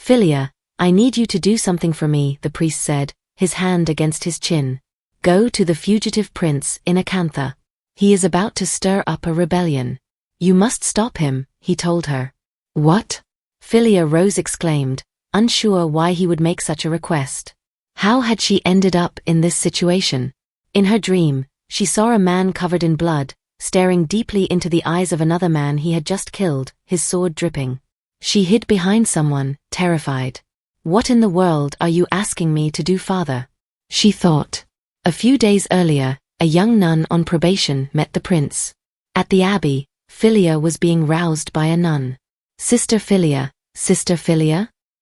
Philia, I need you to do something for me, the priest said, his hand against his chin. Go to the fugitive prince in Akantha. He is about to stir up a rebellion. You must stop him, he told her. What? Philia Rose exclaimed, unsure why he would make such a request. How had she ended up in this situation? In her dream, she saw a man covered in blood, staring deeply into the eyes of another man he had just killed, his sword dripping. She hid behind someone, terrified. What in the world are you asking me to do, father? She thought. A few days earlier, a young nun on probation met the prince. At the abbey, Philia was being roused by a nun. Sister Philia,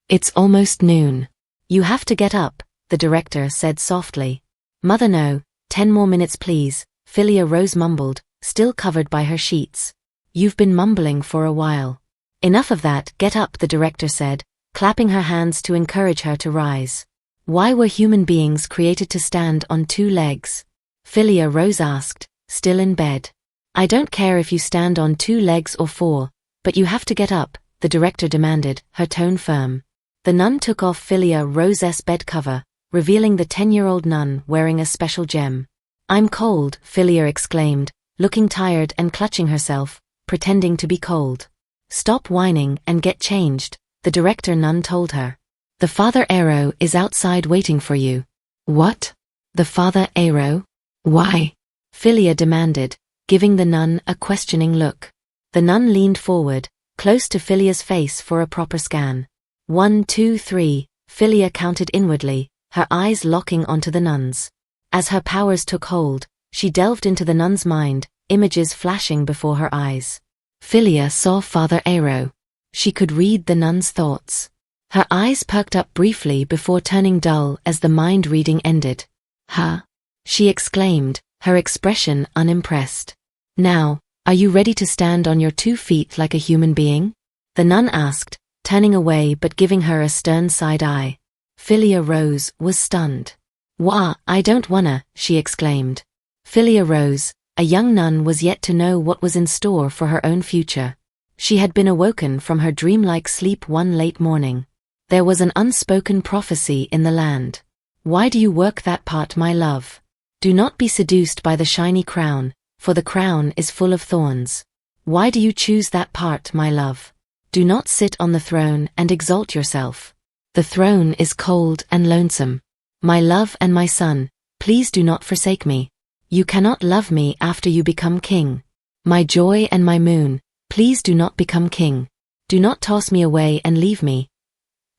it's almost noon. You have to get up, the director said softly. Mother, no, 10 more minutes please, Philia Rose mumbled, still covered by her sheets. You've been mumbling for a while. Enough of that, get up, the director said, clapping her hands to encourage her to rise. Why were human beings created to stand on 2 legs? Philia Rose asked, still in bed. I don't care if you stand on 2 legs or 4, but you have to get up, the director demanded, her tone firm. The nun took off Philia Rose's bed cover, revealing the 10-year-old nun wearing a special gem. I'm cold, Philia exclaimed, looking tired and clutching herself, pretending to be cold. Stop whining and get changed, the director nun told her. The Father Arrow is outside waiting for you. What? The Father Arrow? Why? Philia demanded, giving the nun a questioning look. The nun leaned forward, close to Philia's face for a proper scan. 1, 2, 3, Philia counted inwardly, her eyes locking onto the nun's. As her powers took hold, she delved into the nun's mind, images flashing before her eyes. Philia saw Father Arrow. She could read the nun's thoughts. Her eyes perked up briefly before turning dull as the mind reading ended. Huh? She exclaimed, her expression unimpressed. Now, are you ready to stand on your 2 feet like a human being? The nun asked, turning away but giving her a stern side eye. Philia Rose was stunned. Wah, I don't wanna, she exclaimed. Philia Rose, a young nun, was yet to know what was in store for her own future. She had been awoken from her dreamlike sleep one late morning. There was an unspoken prophecy in the land. Why do you work that part, my love? Do not be seduced by the shiny crown, for the crown is full of thorns. Why do you choose that part, my love? Do not sit on the throne and exalt yourself. The throne is cold and lonesome. My love and my son, please do not forsake me. You cannot love me after you become king. My joy and my moon, please do not become king. Do not toss me away and leave me.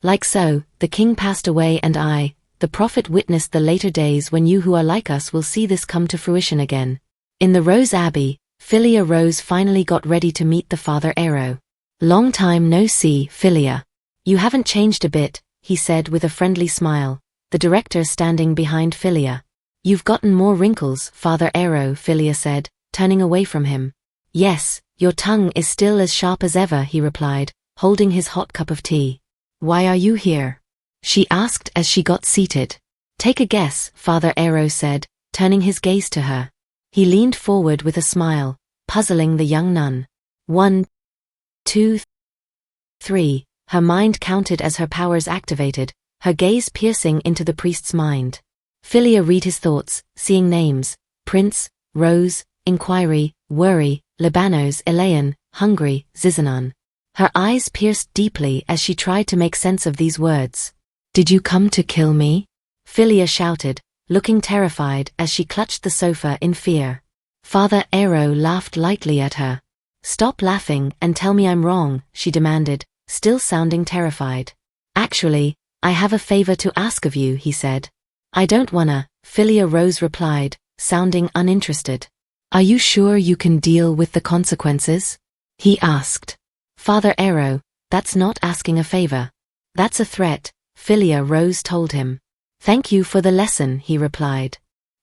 Like so, the king passed away and I, the prophet, witnessed the later days when you who are like us will see this come to fruition again. In the Rose Abbey, Philia Rose finally got ready to meet the Father Arrow. Long time no see, Philia. You haven't changed a bit, he said with a friendly smile, the director standing behind Philia. You've gotten more wrinkles, Father Arrow, Philia said, turning away from him. Yes, your tongue is still as sharp as ever, he replied, holding his hot cup of tea. Why are you here? She asked as she got seated. Take a guess, Father Arrow said, turning his gaze to her. He leaned forward with a smile, puzzling the young nun. 1, 2, 3, her mind counted as her powers activated, her gaze piercing into the priest's mind. Philia read his thoughts, seeing names: Prince, Rose, Inquiry, Worry, Libanos, Elaine, Hungry, Zizan. Her eyes pierced deeply as she tried to make sense of these words. Did you come to kill me? Philia shouted, looking terrified as she clutched the sofa in fear. Father Arrow laughed lightly at her. Stop laughing and tell me I'm wrong, she demanded, still sounding terrified. Actually, I have a favor to ask of you, he said. I don't wanna, Philia Rose replied, sounding uninterested. Are you sure you can deal with the consequences? He asked. Father Arrow, that's not asking a favor. That's a threat, Philia Rose told him. Thank you for the lesson, he replied.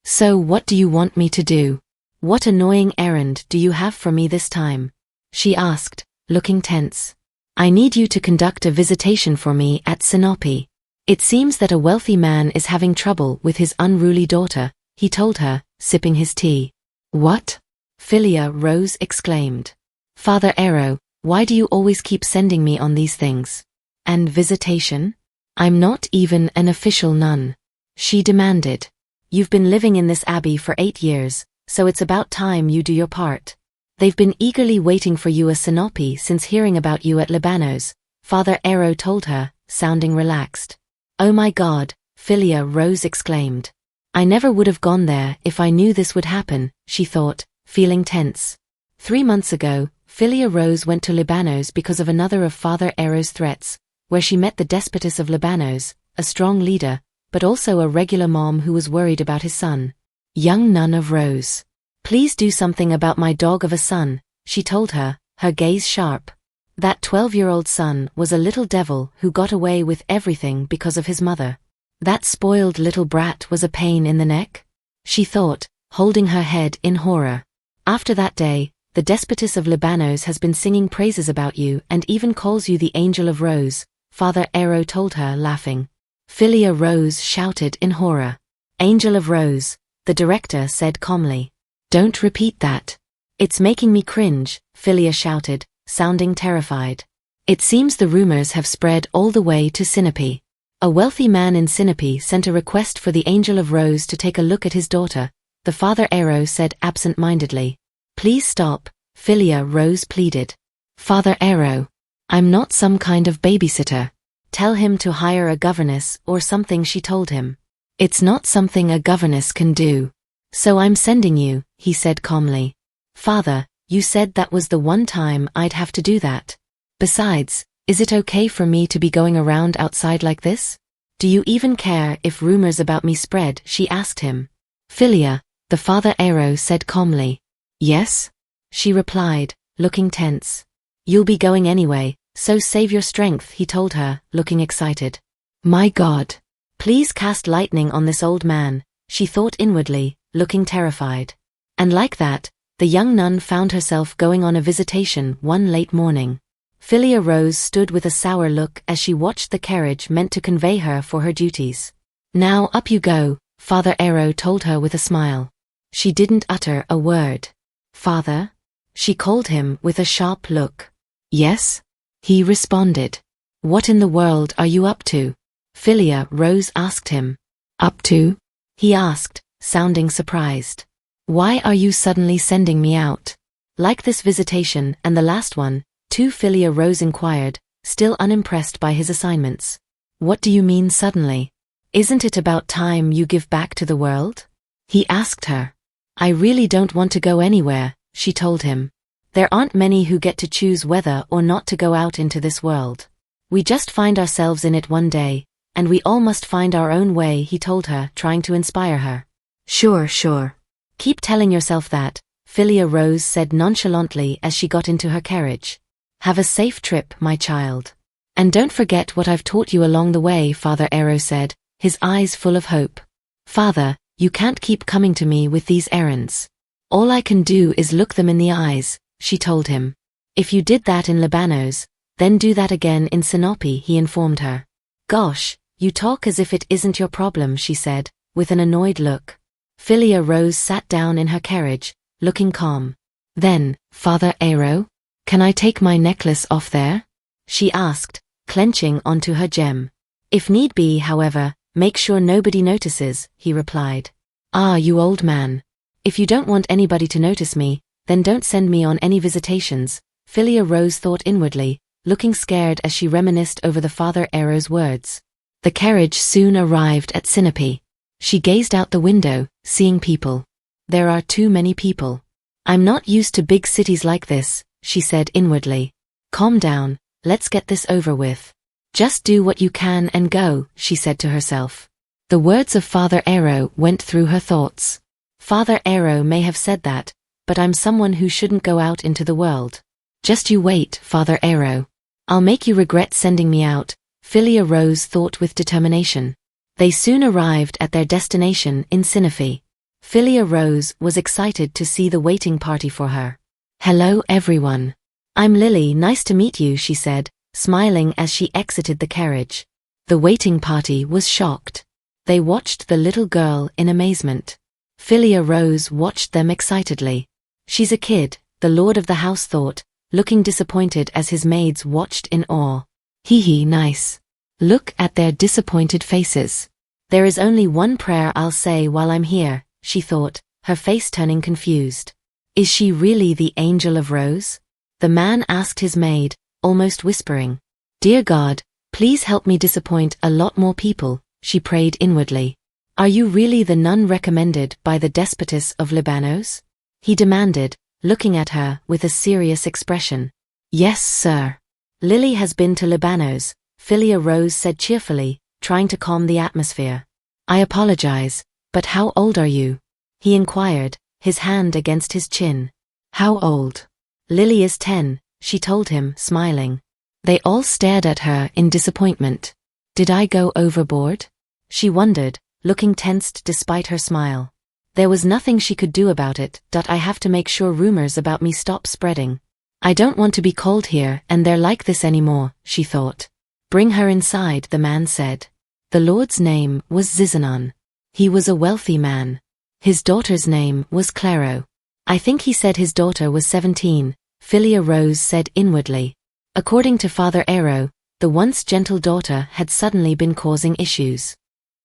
So what do you want me to do? What annoying errand do you have for me this time? She asked, looking tense. I need you to conduct a visitation for me at Sinapi. It seems that a wealthy man is having trouble with his unruly daughter, he told her, sipping his tea. What? Philia Rose exclaimed. Father Arrow, why do you always keep sending me on these things? And visitation? I'm not even an official nun. She demanded. You've been living in this abbey for 8 years, so it's about time you do your part. They've been eagerly waiting for you a Sinapi since hearing about you at Libanos, Father Ero told her, sounding relaxed. Oh my God, Philia Rose exclaimed. I never would have gone there if I knew this would happen, she thought, feeling tense. 3 months ago, Philia Rose went to Libanos because of another of Father Ero's threats, where she met the despotus of Libanos, a strong leader, but also a regular mom who was worried about his son. Young nun of Rose. Please do something about my dog of a son, she told her, her gaze sharp. That 12-year-old son was a little devil who got away with everything because of his mother. That spoiled little brat was a pain in the neck? She thought, holding her head in horror. After that day, the despotus of Libanos has been singing praises about you and even calls you the Angel of Rose, Father Ero told her, laughing. Philia Rose shouted in horror. Angel of Rose, the director said calmly. Don't repeat that. It's making me cringe, Philia shouted, sounding terrified. It seems the rumors have spread all the way to Sinapi. A wealthy man in Sinapi sent a request for the Angel of Rose to take a look at his daughter, the Father Ero said absent-mindedly. Please stop, Philia Rose pleaded. Father Ero. I'm not some kind of babysitter. Tell him to hire a governess or something, she told him. It's not something a governess can do. So I'm sending you, he said calmly. Father, you said that was the one time I'd have to do that. Besides, is it okay for me to be going around outside like this? Do you even care if rumors about me spread, she asked him. Philia, the Father Ero said calmly. Yes? She replied, looking tense. You'll be going anyway, so save your strength, he told her, looking excited. My God. Please cast lightning on this old man, she thought inwardly, looking terrified. And like that, the young nun found herself going on a visitation one late morning. Philia Rose stood with a sour look as she watched the carriage meant to convey her for her duties. Now up you go, Father Ero told her with a smile. She didn't utter a word. Father? She called him with a sharp look. Yes? He responded. What in the world are you up to? Philia Rose asked him. Up to? He asked, sounding surprised. Why are you suddenly sending me out? Like this visitation and the last one, too, Philia Rose inquired, still unimpressed by his assignments. What do you mean suddenly? Isn't it about time you give back to the world? He asked her. I really don't want to go anywhere, she told him. There aren't many who get to choose whether or not to go out into this world. We just find ourselves in it one day, and we all must find our own way, he told her, trying to inspire her. Sure. Keep telling yourself that, Philia Rose said nonchalantly as she got into her carriage. Have a safe trip, my child. And don't forget what I've taught you along the way, Father Ero said, his eyes full of hope. Father, you can't keep coming to me with these errands. All I can do is look them in the eyes, she told him. If you did that in Libanos, then do that again in Sinapi, he informed her. Gosh, you talk as if it isn't your problem, she said, with an annoyed look. Philia Rose sat down in her carriage, looking calm. Then, Father Ero? Can I take my necklace off there? She asked, clenching onto her gem. If need be, however, make sure nobody notices, he replied. Ah, you old man. If you don't want anybody to notice me, then don't send me on any visitations, Philia Rose thought inwardly, looking scared as she reminisced over the Father Ero's words. The carriage soon arrived at Sinapi. She gazed out the window, seeing people. There are too many people. I'm not used to big cities like this, she said inwardly. Calm down, let's get this over with. Just do what you can and go, she said to herself. The words of Father Ero went through her thoughts. Father Ero may have said that, but I'm someone who shouldn't go out into the world. Just you wait, Father Ero. I'll make you regret sending me out, Philia Rose thought with determination. They soon arrived at their destination in Sinapi. Philia Rose was excited to see the waiting party for her. Hello everyone. I'm Lily, nice to meet you, she said, smiling as she exited the carriage. The waiting party was shocked. They watched the little girl in amazement. Philia Rose watched them excitedly. She's a kid, the lord of the house thought, looking disappointed as his maids watched in awe. Hee hee, nice. Look at their disappointed faces. There is only one prayer I'll say while I'm here, she thought, her face turning confused. Is she really the angel of Rose? The man asked his maid, almost whispering. Dear God, please help me disappoint a lot more people, she prayed inwardly. Are you really the nun recommended by the despotis of Libanos? He demanded, looking at her with a serious expression. Yes, sir. Lily has been to Libanos, Philia Rose said cheerfully, trying to calm the atmosphere. I apologize, but how old are you? He inquired, his hand against his chin. How old? Lily is 10, she told him, smiling. They all stared at her in disappointment. Did I go overboard? She wondered, looking tensed despite her smile. There was nothing she could do about it. I have to make sure rumors about me stop spreading. I don't want to be cold here and they're like this anymore, she thought. Bring her inside, the man said. The Lord's name was Zizan. He was a wealthy man. His daughter's name was Claro. I think he said his daughter was 17, Philia Rose said inwardly. According to Father Aero, the once gentle daughter had suddenly been causing issues.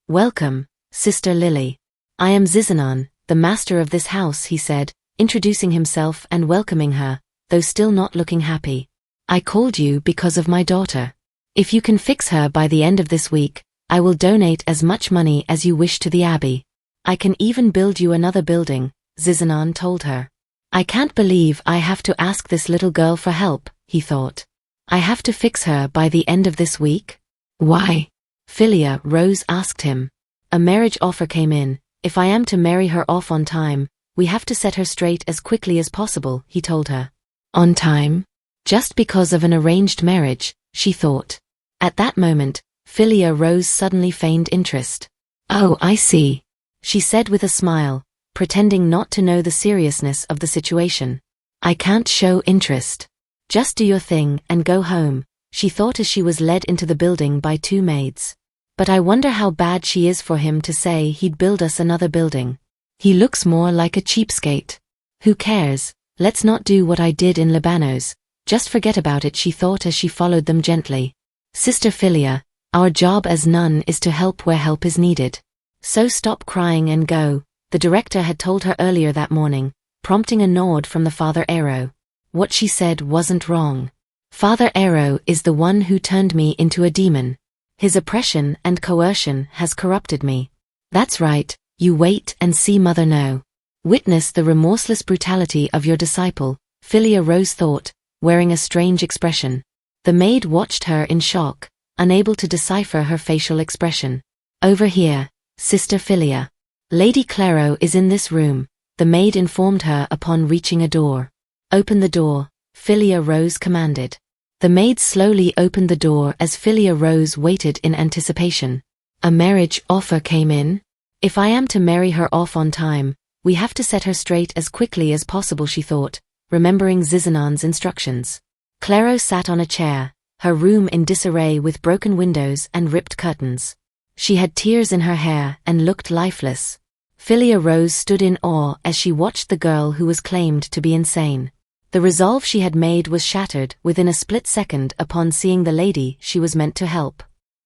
Welcome, Sister Lily. I am Zizan, the master of this house, he said, introducing himself and welcoming her, though still not looking happy. I called you because of my daughter. If you can fix her by the end of this week, I will donate as much money as you wish to the abbey. I can even build you another building, Zizan told her. I can't believe I have to ask this little girl for help, he thought. I have to fix her by the end of this week? Why? Philia Rose asked him. A marriage offer came in. If I am to marry her off on time, we have to set her straight as quickly as possible, he told her. On time? Just because of an arranged marriage, she thought. At that moment, Philia Rose suddenly feigned interest. Oh, I see, she said with a smile, pretending not to know the seriousness of the situation. I can't show interest. Just do your thing and go home, she thought as she was led into the building by two maids. But I wonder how bad she is for him to say he'd build us another building. He looks more like a cheapskate. Who cares? Let's not do what I did in Libanos. Just forget about it, she thought as she followed them gently. Sister Philia, our job as nun is to help where help is needed. So stop crying and go, the director had told her earlier that morning, prompting a nod from the Father Aero. What she said wasn't wrong. Father Aero is the one who turned me into a demon. His oppression and coercion has corrupted me. That's right, you wait and see Mother know. Witness the remorseless brutality of your disciple, Philia Rose thought, wearing a strange expression. The maid watched her in shock, unable to decipher her facial expression. Over here, Sister Philia. Lady Claro is in this room, the maid informed her upon reaching a door. Open the door, Philia Rose commanded. The maid slowly opened the door as Philia Rose waited in anticipation. A marriage offer came in. If I am to marry her off on time, we have to set her straight as quickly as possible, she thought, remembering Zizan's instructions. Claro sat on a chair, her room in disarray with broken windows and ripped curtains. She had tears in her hair and looked lifeless. Philia Rose stood in awe as she watched the girl who was claimed to be insane. The resolve she had made was shattered within a split second upon seeing the lady she was meant to help.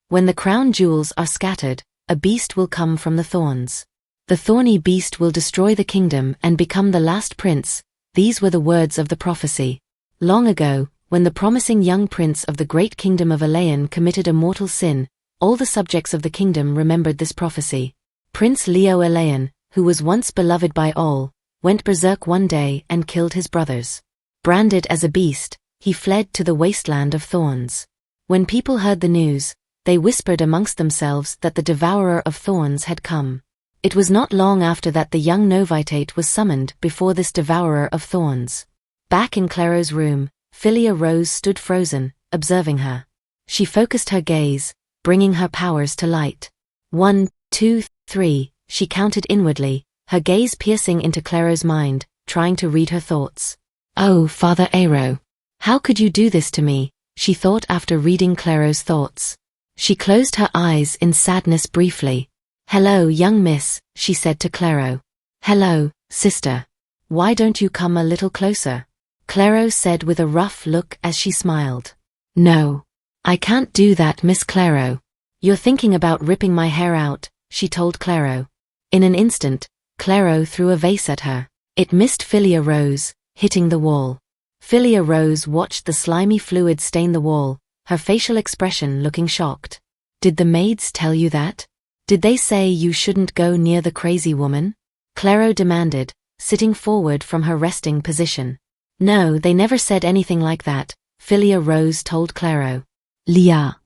When the crown jewels are scattered, a beast will come from the thorns. The thorny beast will destroy the kingdom and become the last prince. These were the words of the prophecy. Long ago, when the promising young prince of the great kingdom of Alayan committed a mortal sin, all the subjects of the kingdom remembered this prophecy. Prince Leo Alayan, who was once beloved by all, went berserk one day and killed his brothers. Branded as a beast, he fled to the wasteland of thorns. When people heard the news, they whispered amongst themselves that the devourer of thorns had come. It was not long after that the young novitate was summoned before this devourer of thorns. Back in Claro's room, Philia Rose stood frozen, observing her. She focused her gaze, bringing her powers to light. 1, 2, 3, she counted inwardly, her gaze piercing into Claro's mind, trying to read her thoughts. Oh, Father Aero. How could you do this to me? She thought after reading Claro's thoughts. She closed her eyes in sadness briefly. Hello, young miss, she said to Claro. Hello, sister. Why don't you come a little closer? Claro said with a rough look as she smiled. No. I can't do that, Miss Claro. You're thinking about ripping my hair out, she told Claro. In an instant, Claro threw a vase at her. It missed Philia Rose, hitting the wall. Philia Rose watched the slimy fluid stain the wall, her facial expression looking shocked. Did the maids tell you that? Did they say you shouldn't go near the crazy woman? Claro demanded, sitting forward from her resting position. No, they never said anything like that, Philia Rose told Claro. Lia.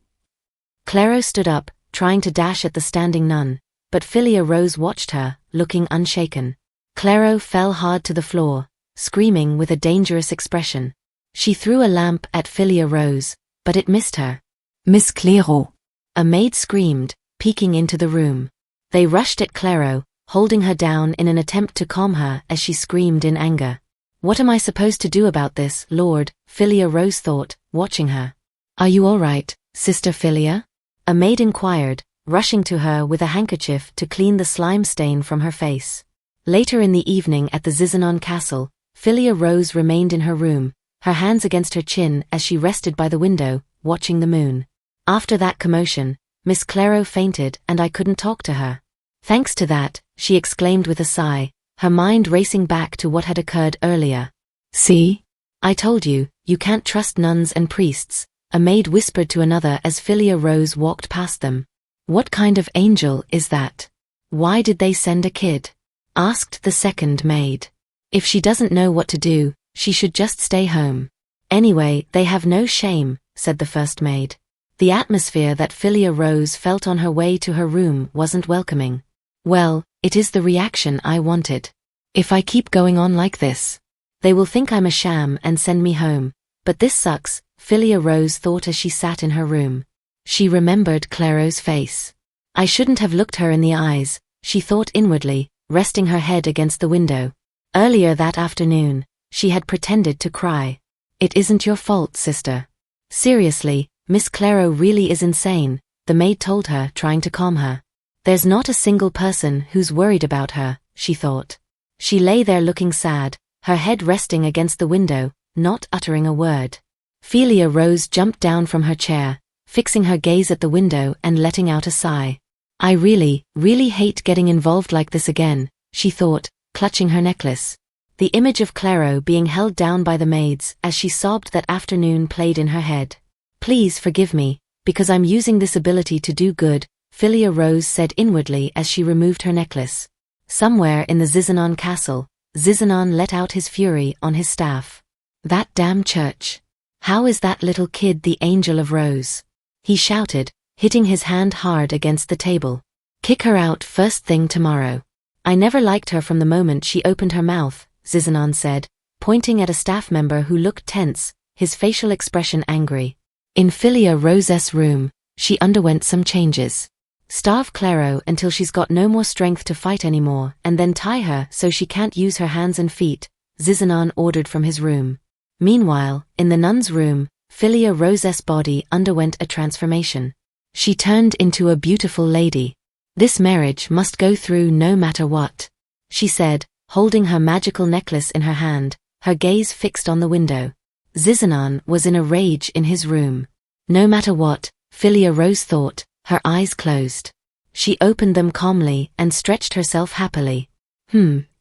Claro stood up, trying to dash at the standing nun, but Philia Rose watched her, looking unshaken. Claro fell hard to the floor, screaming with a dangerous expression. She threw a lamp at Philia Rose, but it missed her. Miss Claro. A maid screamed, peeking into the room. They rushed at Claro, holding her down in an attempt to calm her as she screamed in anger. What am I supposed to do about this, Lord? Philia Rose thought, watching her. Are you all right, Sister Philia? A maid inquired, rushing to her with a handkerchief to clean the slime stain from her face. Later in the evening at the Zizan castle, Philia Rose remained in her room, her hands against her chin as she rested by the window, watching the moon. After that commotion, Miss Claro fainted and I couldn't talk to her. Thanks to that, she exclaimed with a sigh, her mind racing back to what had occurred earlier. See? I told you, you can't trust nuns and priests, a maid whispered to another as Philia Rose walked past them. What kind of angel is that? Why did they send a kid? Asked the second maid. If she doesn't know what to do, she should just stay home. Anyway, they have no shame, said the first maid. The atmosphere that Philia Rose felt on her way to her room wasn't welcoming. Well, it is the reaction I wanted. If I keep going on like this, they will think I'm a sham and send me home. But this sucks, Philia Rose thought as she sat in her room. She remembered Claro's face. I shouldn't have looked her in the eyes, she thought inwardly, resting her head against the window. Earlier that afternoon, she had pretended to cry. It isn't your fault, sister. Seriously, Miss Claro really is insane, the maid told her, trying to calm her. There's not a single person who's worried about her, she thought. She lay there looking sad, her head resting against the window, not uttering a word. Philia Rose jumped down from her chair, fixing her gaze at the window and letting out a sigh. I really hate getting involved like this again, she thought, clutching her necklace. The image of Claro being held down by the maids as she sobbed that afternoon played in her head. Please forgive me, because I'm using this ability to do good, Philia Rose said inwardly as she removed her necklace. Somewhere in the Zizan castle, Zizan let out his fury on his staff. That damn church. How is that little kid the angel of Rose? He shouted, hitting his hand hard against the table. Kick her out first thing tomorrow. I never liked her from the moment she opened her mouth, Zizan said, pointing at a staff member who looked tense, his facial expression angry. In Philia Rose's room, she underwent some changes. Starve Claro until she's got no more strength to fight anymore and then tie her so she can't use her hands and feet, Zizan ordered from his room. Meanwhile, in the nun's room, Philia Rose's body underwent a transformation. She turned into a beautiful lady. This marriage must go through no matter what, she said, holding her magical necklace in her hand, her gaze fixed on the window. Zizan was in a rage in his room. No matter what, Philia Rose thought, her eyes closed. She opened them calmly and stretched herself happily.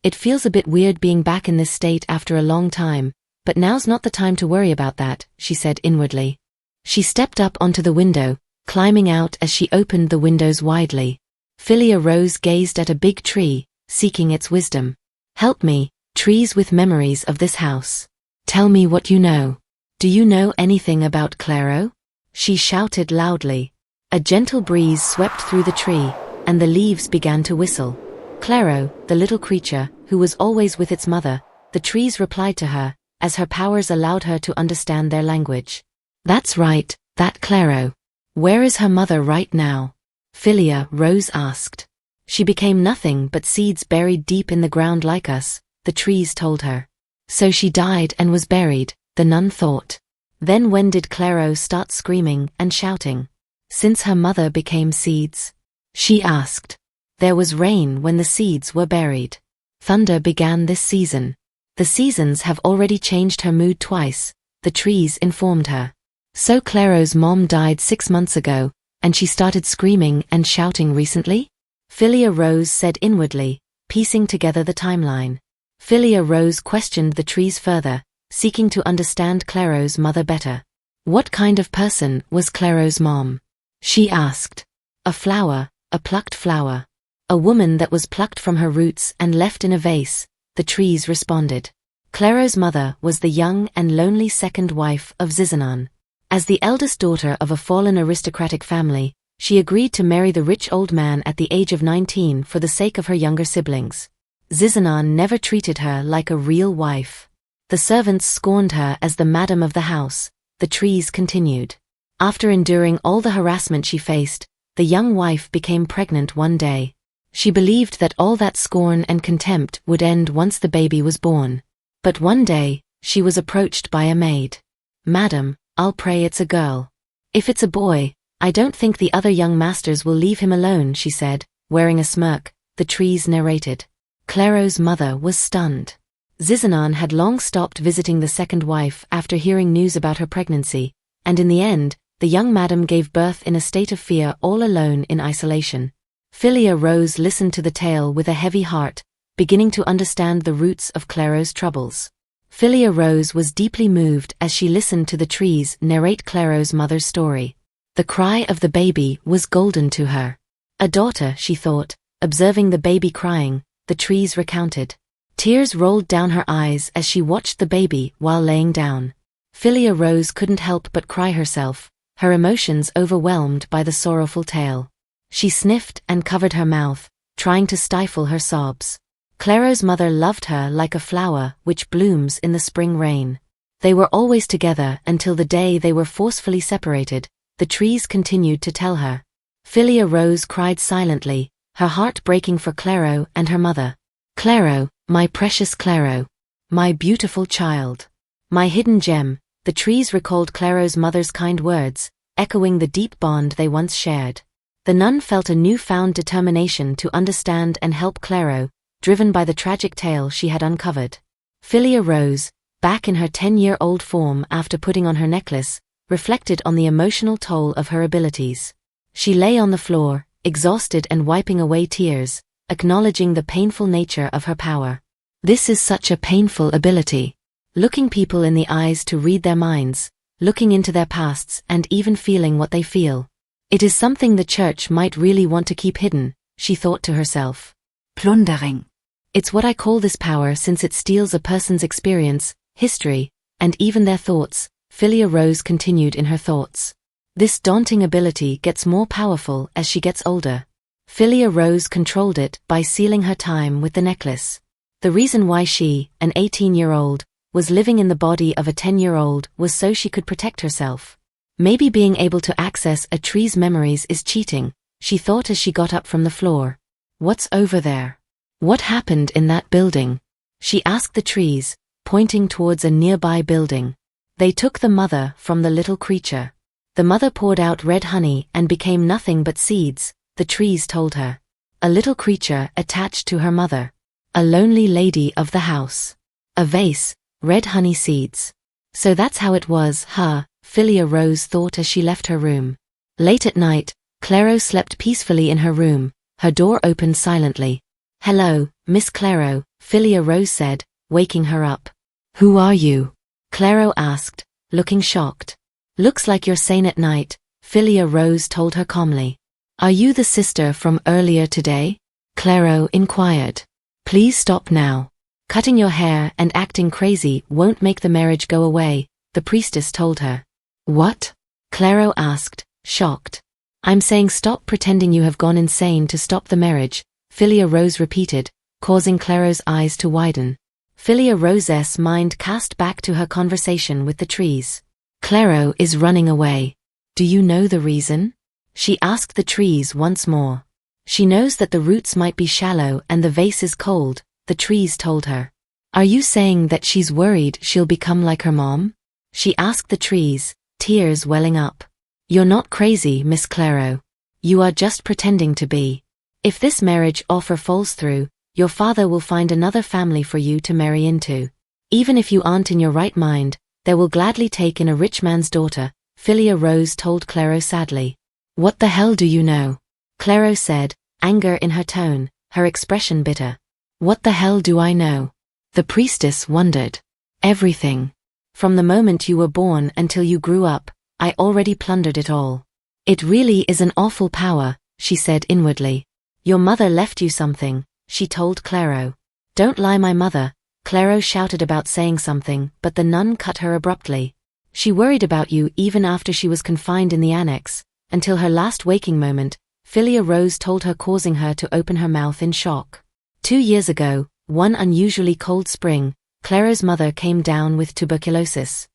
It feels a bit weird being back in this state after a long time, but now's not the time to worry about that, she said inwardly. She stepped up onto the window, climbing out as she opened the windows widely. Philia Rose gazed at a big tree, seeking its wisdom. Help me, trees with memories of this house. Tell me what you know. Do you know anything about Claro? She shouted loudly. A gentle breeze swept through the tree, and the leaves began to whistle. Claro, the little creature, who was always with its mother, the trees replied to her, as her powers allowed her to understand their language. That's right, that Claro. Where is her mother right now? Philia Rose asked. She became nothing but seeds buried deep in the ground like us, the trees told her. So she died and was buried, the nun thought. Then when did Claro start screaming and shouting? Since her mother became seeds? She asked. There was rain when the seeds were buried. Thunder began this season. The seasons have already changed her mood twice, the trees informed her. So Claro's mom died 6 months ago, and she started screaming and shouting recently? Philia Rose said inwardly, piecing together the timeline. Philia Rose questioned the trees further, seeking to understand Claro's mother better. What kind of person was Claro's mom? She asked. A flower, a plucked flower. A woman that was plucked from her roots and left in a vase, the trees responded. Claro's mother was the young and lonely second wife of Zizan. As the eldest daughter of a fallen aristocratic family, she agreed to marry the rich old man at the age of 19 for the sake of her younger siblings. Zizan never treated her like a real wife. The servants scorned her as the madam of the house, the trees continued. After enduring all the harassment she faced, the young wife became pregnant one day. She believed that all that scorn and contempt would end once the baby was born. But one day, she was approached by a maid. "Madam, I'll pray it's a girl. If it's a boy, I don't think the other young masters will leave him alone," she said, wearing a smirk, the trees narrated. Claro's mother was stunned. Zizan had long stopped visiting the second wife after hearing news about her pregnancy, and in the end, the young madam gave birth in a state of fear all alone in isolation. Philia Rose listened to the tale with a heavy heart, beginning to understand the roots of Claro's troubles. Philia Rose was deeply moved as she listened to the trees narrate Claro's mother's story. The cry of the baby was golden to her. A daughter, she thought, observing the baby crying, the trees recounted. Tears rolled down her eyes as she watched the baby while laying down. Philia Rose couldn't help but cry herself, her emotions overwhelmed by the sorrowful tale. She sniffed and covered her mouth, trying to stifle her sobs. Claro's mother loved her like a flower which blooms in the spring rain. They were always together until the day they were forcefully separated, the trees continued to tell her. Philia Rose cried silently, her heart breaking for Claro and her mother. "Claro, my precious Claro. My beautiful child. My hidden gem," the trees recalled Claro's mother's kind words, echoing the deep bond they once shared. The nun felt a newfound determination to understand and help Claro, driven by the tragic tale she had uncovered. Philia Rose, back in her 10-year-old form after putting on her necklace, reflected on the emotional toll of her abilities. She lay on the floor, exhausted and wiping away tears, acknowledging the painful nature of her power. This is such a painful ability. Looking people in the eyes to read their minds, looking into their pasts and even feeling what they feel. It is something the church might really want to keep hidden, she thought to herself. Plundering. It's what I call this power since it steals a person's experience, history, and even their thoughts, Philia Rose continued in her thoughts. This daunting ability gets more powerful as she gets older. Philia Rose controlled it by sealing her time with the necklace. The reason why she, an 18-year-old, was living in the body of a 10-year-old was so she could protect herself. Maybe being able to access a tree's memories is cheating, she thought as she got up from the floor. What's over there? What happened in that building? She asked the trees, pointing towards a nearby building. They took the mother from the little creature. The mother poured out red honey and became nothing but seeds, the trees told her. A little creature attached to her mother. A lonely lady of the house. A vase, red honey seeds. So that's how it was, huh? Philia Rose thought as she left her room. Late at night, Claro slept peacefully in her room, her door opened silently. "Hello, Miss Claro," Philia Rose said, waking her up. "Who are you?" Claro asked, looking shocked. "Looks like you're sane at night," Philia Rose told her calmly. "Are you the sister from earlier today?" Claro inquired. "Please stop now. Cutting your hair and acting crazy won't make the marriage go away," the priestess told her. "What?" Claro asked, shocked. "I'm saying stop pretending you have gone insane to stop the marriage," Philia Rose repeated, causing Claro's eyes to widen. Philia Rose's mind cast back to her conversation with the trees. "Claro is running away. Do you know the reason?" She asked the trees once more. "She knows that the roots might be shallow and the vase is cold," the trees told her. "Are you saying that she's worried she'll become like her mom?" She asked the trees, tears welling up. "You're not crazy, Miss Claro. You are just pretending to be. If this marriage offer falls through, your father will find another family for you to marry into. Even if you aren't in your right mind, they will gladly take in a rich man's daughter," Philia Rose told Claro sadly. What the hell do you know? Claro said, anger in her tone, her expression bitter. What the hell do I know? The priestess wondered. Everything. From the moment you were born until you grew up, I already plundered it all. It really is an awful power, she said inwardly. Your mother left you something, she told Claro. Don't lie, my mother. Claro shouted about saying something, but the nun cut her abruptly. She worried about you even after she was confined in the annex, until her last waking moment, Philia Rose told her, causing her to open her mouth in shock. 2 years ago, one unusually cold spring, Claro's mother came down with tuberculosis.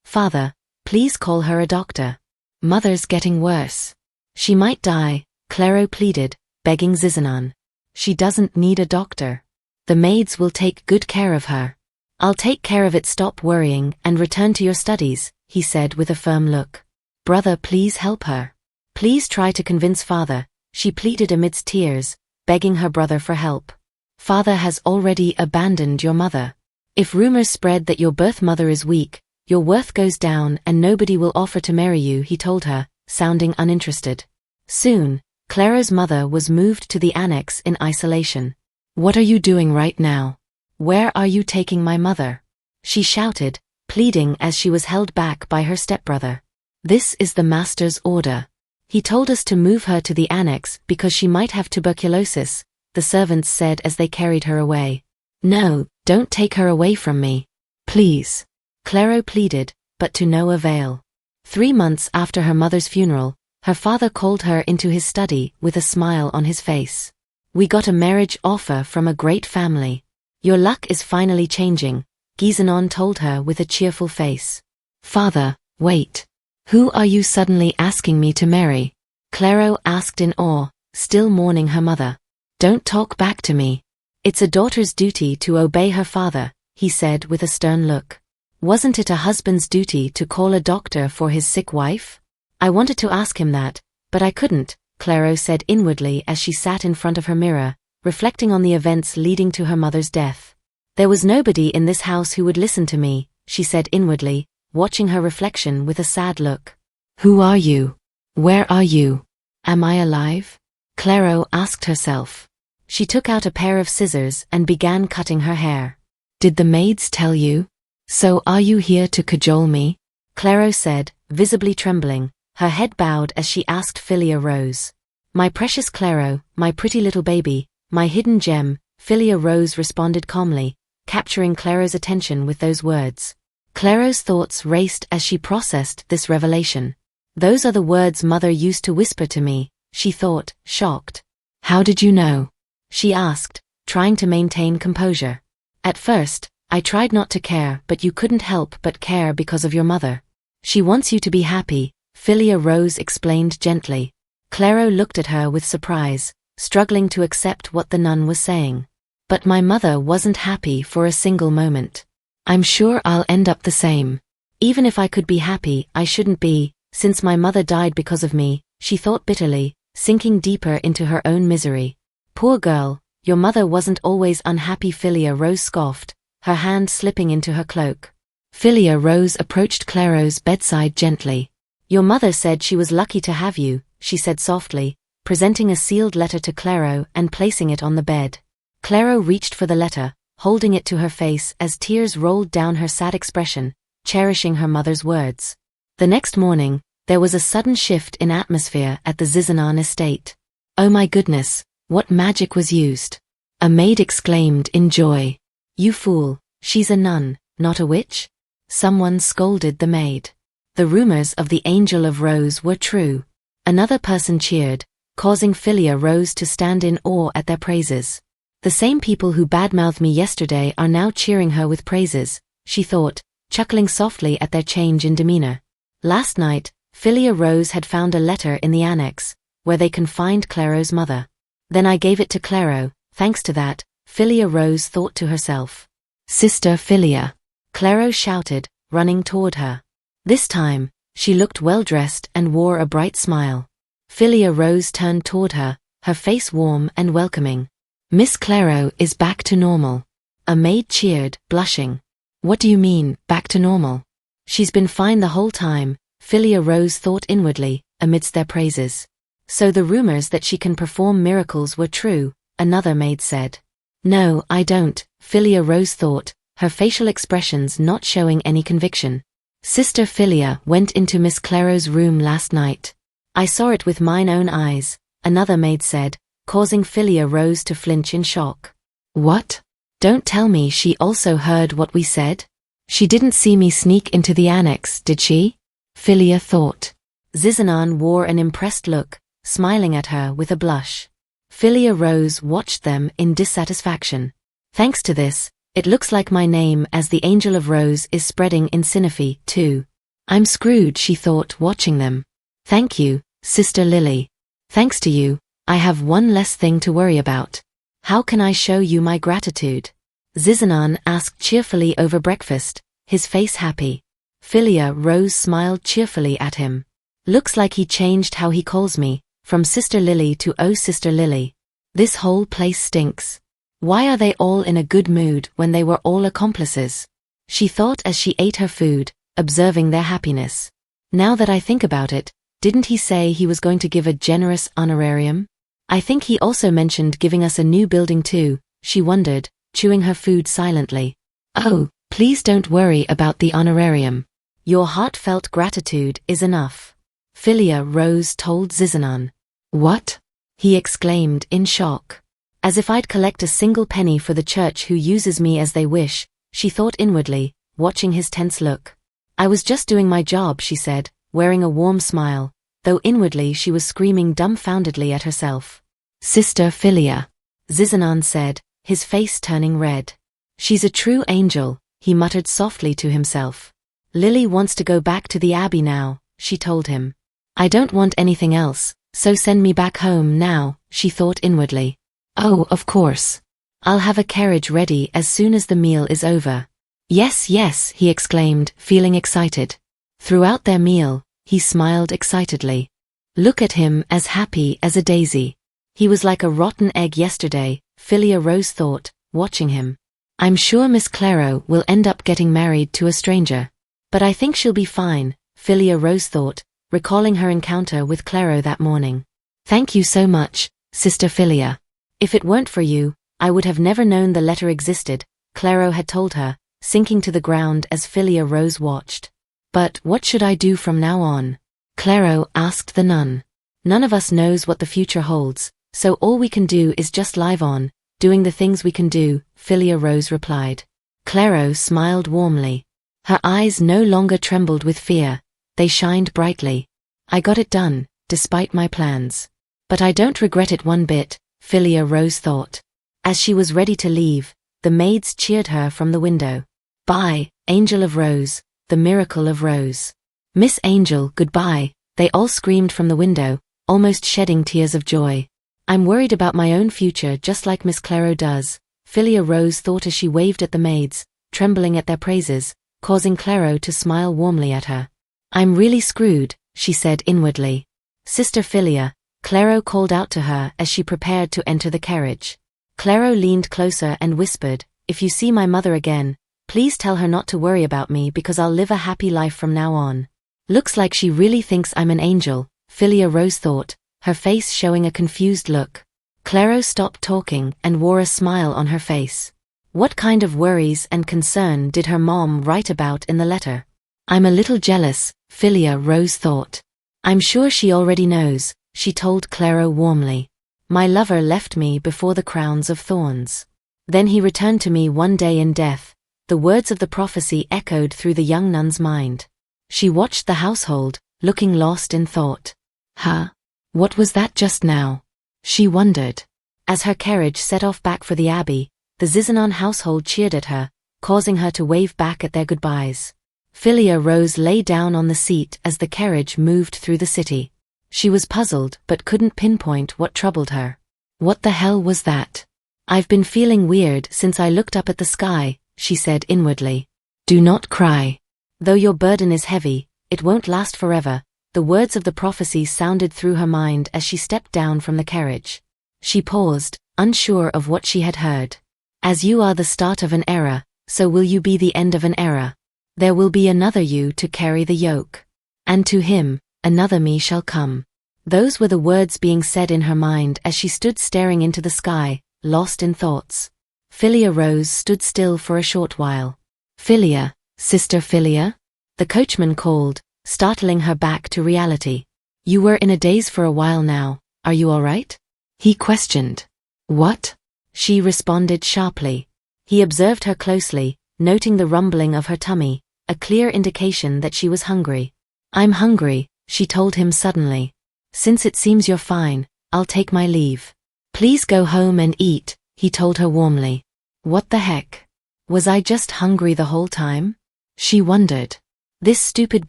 Father, please call her a doctor. Mother's getting worse. She might die, Claro pleaded, begging Zizan. She doesn't need a doctor. The maids will take good care of her. I'll take care of it. Stop worrying and return to your studies, he said with a firm look. Brother, please help her. Please try to convince father, she pleaded amidst tears, begging her brother for help. Father has already abandoned your mother. If rumors spread that your birth mother is weak, your worth goes down and nobody will offer to marry you, he told her, sounding uninterested. Soon, Claro's mother was moved to the annex in isolation. What are you doing right now? Where are you taking my mother? She shouted, pleading as she was held back by her stepbrother. This is the master's order. He told us to move her to the annex because she might have tuberculosis, the servants said as they carried her away. No, don't take her away from me. Please. Claro pleaded, but to no avail. 3 months after her mother's funeral, her father called her into his study with a smile on his face. We got a marriage offer from a great family. Your luck is finally changing, Zizan told her with a cheerful face. Father, wait. Who are you suddenly asking me to marry? Claro asked in awe, still mourning her mother. Don't talk back to me. It's a daughter's duty to obey her father, he said with a stern look. Wasn't it a husband's duty to call a doctor for his sick wife? I wanted to ask him that, but I couldn't, Claro said inwardly as she sat in front of her mirror, reflecting on the events leading to her mother's death. There was nobody in this house who would listen to me, she said inwardly, watching her reflection with a sad look. Who are you? Where are you? Am I alive? Claro asked herself. She took out a pair of scissors and began cutting her hair. Did the maids tell you? So are you here to cajole me? Claro said, visibly trembling, her head bowed as she asked Philia Rose. My precious Claro, my pretty little baby, my hidden gem, Philia Rose responded calmly, capturing Claro's attention with those words. Claro's thoughts raced as she processed this revelation. Those are the words mother used to whisper to me, she thought, shocked. How did you know? She asked, trying to maintain composure. At first, I tried not to care, but you couldn't help but care because of your mother. She wants you to be happy, Philia Rose explained gently. Claro looked at her with surprise, struggling to accept what the nun was saying. But my mother wasn't happy for a single moment. I'm sure I'll end up the same. Even if I could be happy, I shouldn't be, since my mother died because of me, she thought bitterly, sinking deeper into her own misery. Poor girl, your mother wasn't always unhappy, Philia Rose scoffed, her hand slipping into her cloak. Philia Rose approached Claro's bedside gently. Your mother said she was lucky to have you, she said softly, presenting a sealed letter to Claro and placing it on the bed. Claro reached for the letter, holding it to her face as tears rolled down her sad expression, cherishing her mother's words. The next morning, there was a sudden shift in atmosphere at the Zizan estate. Oh my goodness, what magic was used? A maid exclaimed in joy. You fool, she's a nun, not a witch? Someone scolded the maid. The rumors of the Angel of Rose were true. Another person cheered, causing Philia Rose to stand in awe at their praises. The same people who badmouthed me yesterday are now cheering her with praises, she thought, chuckling softly at their change in demeanor. Last night, Philia Rose had found a letter in the annex, where they confined Claro's mother. Then I gave it to Claro. Thanks to that, Philia Rose thought to herself. Sister Philia, Claro shouted, running toward her. This time, she looked well-dressed and wore a bright smile. Philia Rose turned toward her, her face warm and welcoming. Miss Claro is back to normal. A maid cheered, blushing. What do you mean, back to normal? She's been fine the whole time, Philia Rose thought inwardly, amidst their praises. So the rumors that she can perform miracles were true, another maid said. No, I don't, Philia Rose thought, her facial expressions not showing any conviction. Sister Philia went into Miss Claro's room last night. I saw it with mine own eyes, another maid said, causing Philia Rose to flinch in shock. What? Don't tell me she also heard what we said? She didn't see me sneak into the annex, did she? Philia thought. Zizan wore an impressed look, smiling at her with a blush. Philia Rose watched them in dissatisfaction. Thanks to this, it looks like my name as the Angel of Rose is spreading in Sinapi, too. I'm screwed, she thought, watching them. Thank you, Sister Lily. Thanks to you, I have one less thing to worry about. How can I show you my gratitude? Zizan asked cheerfully over breakfast, his face happy. Philia Rose smiled cheerfully at him. Looks like he changed how he calls me, from Sister Lily to Oh Sister Lily. This whole place stinks. Why are they all in a good mood when they were all accomplices? She thought as she ate her food, observing their happiness. Now that I think about it, didn't he say he was going to give a generous honorarium? I think he also mentioned giving us a new building too, she wondered, chewing her food silently. Oh, please don't worry about the honorarium. Your heartfelt gratitude is enough. Philia Rose told Zizan. What? He exclaimed in shock. As if I'd collect a single penny for the church who uses me as they wish, she thought inwardly, watching his tense look. I was just doing my job, she said, wearing a warm smile, though inwardly she was screaming dumbfoundedly at herself. Sister Philia, Zizan said, his face turning red. She's a true angel, he muttered softly to himself. Lily wants to go back to the abbey now, she told him. I don't want anything else, so send me back home now, she thought inwardly. Oh, of course. I'll have a carriage ready as soon as the meal is over. Yes, yes, he exclaimed, feeling excited. Throughout their meal, he smiled excitedly. Look at him, as happy as a daisy. He was like a rotten egg yesterday, Philia Rose thought, watching him. I'm sure Miss Claro will end up getting married to a stranger. But I think she'll be fine, Philia Rose thought, recalling her encounter with Claro that morning. Thank you so much, Sister Philia. If it weren't for you, I would have never known the letter existed, Claro had told her, sinking to the ground as Philia Rose watched. But what should I do from now on? Claro asked the nun. None of us knows what the future holds, so all we can do is just live on, doing the things we can do, Philia Rose replied. Claro smiled warmly. Her eyes no longer trembled with fear, they shined brightly. I got it done, despite my plans. But I don't regret it one bit, Philia Rose thought. As she was ready to leave, the maids cheered her from the window. Bye, Angel of Rose, the miracle of Rose. Miss Angel, goodbye, they all screamed from the window, almost shedding tears of joy. I'm worried about my own future just like Miss Claro does, Philia Rose thought as she waved at the maids, trembling at their praises, causing Claro to smile warmly at her. I'm really screwed, she said inwardly. Sister Philia, Claro called out to her as she prepared to enter the carriage. Claro leaned closer and whispered, if you see my mother again, please tell her not to worry about me because I'll live a happy life from now on. Looks like she really thinks I'm an angel, Philia Rose thought, her face showing a confused look. Claro stopped talking and wore a smile on her face. What kind of worries and concern did her mom write about in the letter? I'm a little jealous, Philia Rose thought. I'm sure she already knows, she told Claro warmly. My lover left me before the crowns of thorns. Then he returned to me one day in death. The words of the prophecy echoed through the young nun's mind. She watched the household, looking lost in thought. Huh? What was that just now? She wondered. As her carriage set off back for the abbey, the Zizan household cheered at her, causing her to wave back at their goodbyes. Philia Rose lay down on the seat as the carriage moved through the city. She was puzzled but couldn't pinpoint what troubled her. What the hell was that? I've been feeling weird since I looked up at the sky, she said inwardly. Do not cry. Though your burden is heavy, it won't last forever, the words of the prophecy sounded through her mind as she stepped down from the carriage. She paused, unsure of what she had heard. As you are the start of an era, so will you be the end of an era. There will be another you to carry the yoke. And to him, another me shall come. Those were the words being said in her mind as she stood staring into the sky, lost in thoughts. Philia Rose stood still for a short while. Philia, Sister Philia? The coachman called, startling her back to reality. You were in a daze for a while now, are you all right? He questioned. What? She responded sharply. He observed her closely, noting the rumbling of her tummy, a clear indication that she was hungry. I'm hungry, she told him suddenly. Since it seems you're fine, I'll take my leave. Please go home and eat, he told her warmly. What the heck? Was I just hungry the whole time? She wondered. This stupid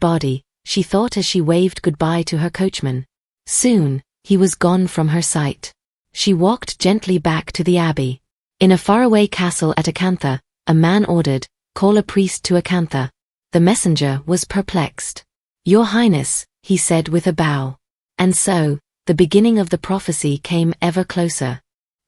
body, she thought as she waved goodbye to her coachman. Soon, he was gone from her sight. She walked gently back to the abbey. In a faraway castle at Akantha, a man ordered, call a priest to Akantha. The messenger was perplexed. Your Highness, he said with a bow. And so, the beginning of the prophecy came ever closer.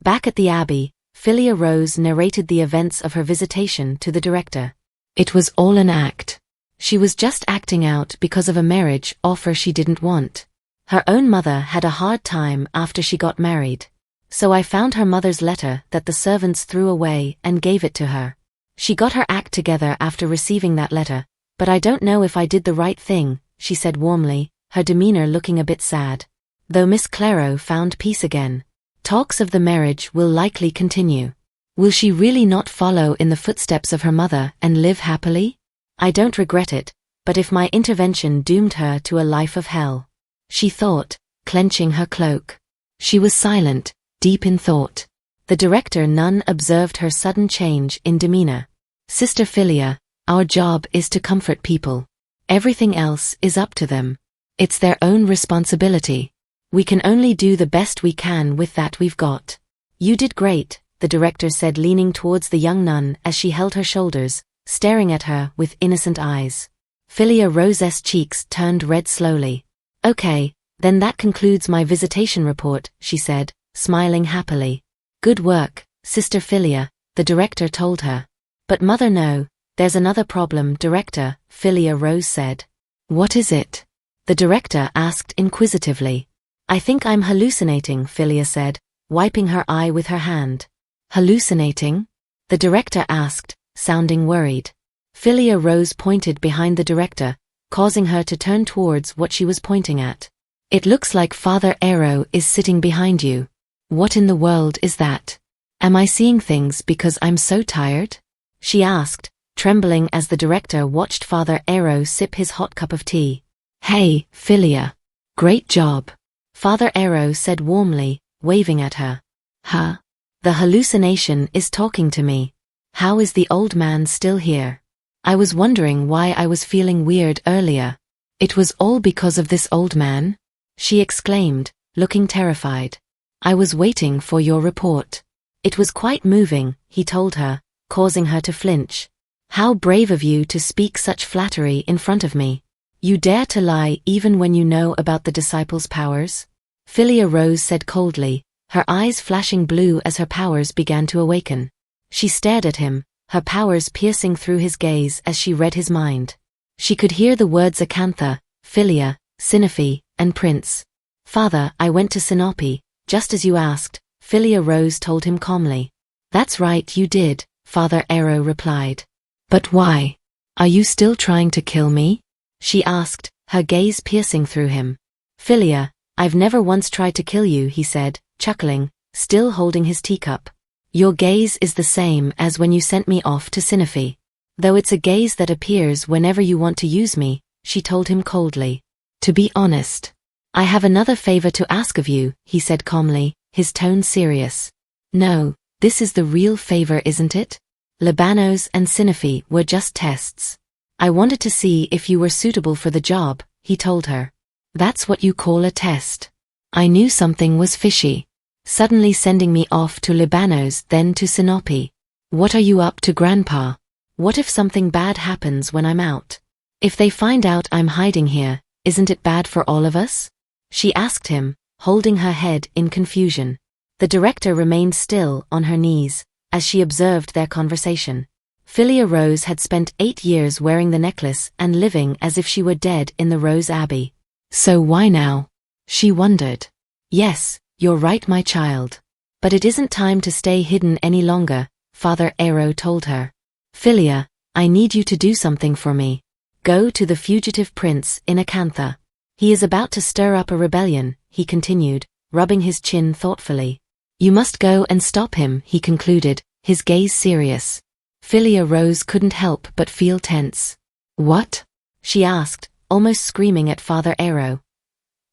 Back at the abbey, Philia Rose narrated the events of her visitation to the director. It was all an act. She was just acting out because of a marriage offer she didn't want. Her own mother had a hard time after she got married. So I found her mother's letter that the servants threw away and gave it to her. She got her act together after receiving that letter, but I don't know if I did the right thing, she said warmly, her demeanor looking a bit sad. Though Miss Claro found peace again. Talks of the marriage will likely continue. Will she really not follow in the footsteps of her mother and live happily? I don't regret it, but if my intervention doomed her to a life of hell. She thought, clenching her cloak. She was silent, deep in thought. The director nun observed her sudden change in demeanor. Sister Philia, our job is to comfort people. Everything else is up to them. It's their own responsibility. We can only do the best we can with that we've got. You did great, the director said leaning towards the young nun as she held her shoulders, staring at her with innocent eyes. Philia Rose's cheeks turned red slowly. Okay, then that concludes my visitation report, she said, smiling happily. Good work, Sister Philia, the director told her. But mother no, there's another problem, director, Philia Rose said. What is it? The director asked inquisitively. I think I'm hallucinating, Philia said, wiping her eye with her hand. Hallucinating? The director asked, sounding worried. Philia Rose pointed behind the director, causing her to turn towards what she was pointing at. It looks like Father Arrow is sitting behind you. What in the world is that? Am I seeing things because I'm so tired? She asked, trembling as the director watched Father Arrow sip his hot cup of tea. Hey, Philia. Great job. Father Arrow said warmly, waving at her. Huh? The hallucination is talking to me. How is the old man still here? I was wondering why I was feeling weird earlier. It was all because of this old man? She exclaimed, looking terrified. I was waiting for your report. It was quite moving, he told her, causing her to flinch. How brave of you to speak such flattery in front of me. You dare to lie even when you know about the disciples' powers? Philia Rose said coldly, her eyes flashing blue as her powers began to awaken. She stared at him, her powers piercing through his gaze as she read his mind. She could hear the words Akantha, Philia, Sinapi, and Prince. Father, I went to Sinapi, just as you asked, Philia Rose told him calmly. That's right, you did, Father Arrow replied. But why? Are you still trying to kill me? She asked, her gaze piercing through him. Philia, I've never once tried to kill you, he said, chuckling, still holding his teacup. Your gaze is the same as when you sent me off to Sinapi. Though it's a gaze that appears whenever you want to use me, she told him coldly. To be honest. I have another favor to ask of you, he said calmly, his tone serious. No, this is the real favor, isn't it? Libanos and Sinapi were just tests. I wanted to see if you were suitable for the job, he told her. That's what you call a test. I knew something was fishy. Suddenly sending me off to Libanos then to Sinapi. What are you up to, Grandpa? What if something bad happens when I'm out? If they find out I'm hiding here, isn't it bad for all of us? She asked him, holding her head in confusion. The director remained still on her knees, as she observed their conversation. Philia Rose had spent 8 years wearing the necklace and living as if she were dead in the Rose Abbey. So why now? She wondered. Yes, you're right, my child. But it isn't time to stay hidden any longer, Father Arrow told her. Philia, I need you to do something for me. Go to the fugitive prince in Akantha. He is about to stir up a rebellion, he continued, rubbing his chin thoughtfully. You must go and stop him, he concluded, his gaze serious. Philia Rose couldn't help but feel tense. What? She asked, almost screaming at Father Arrow.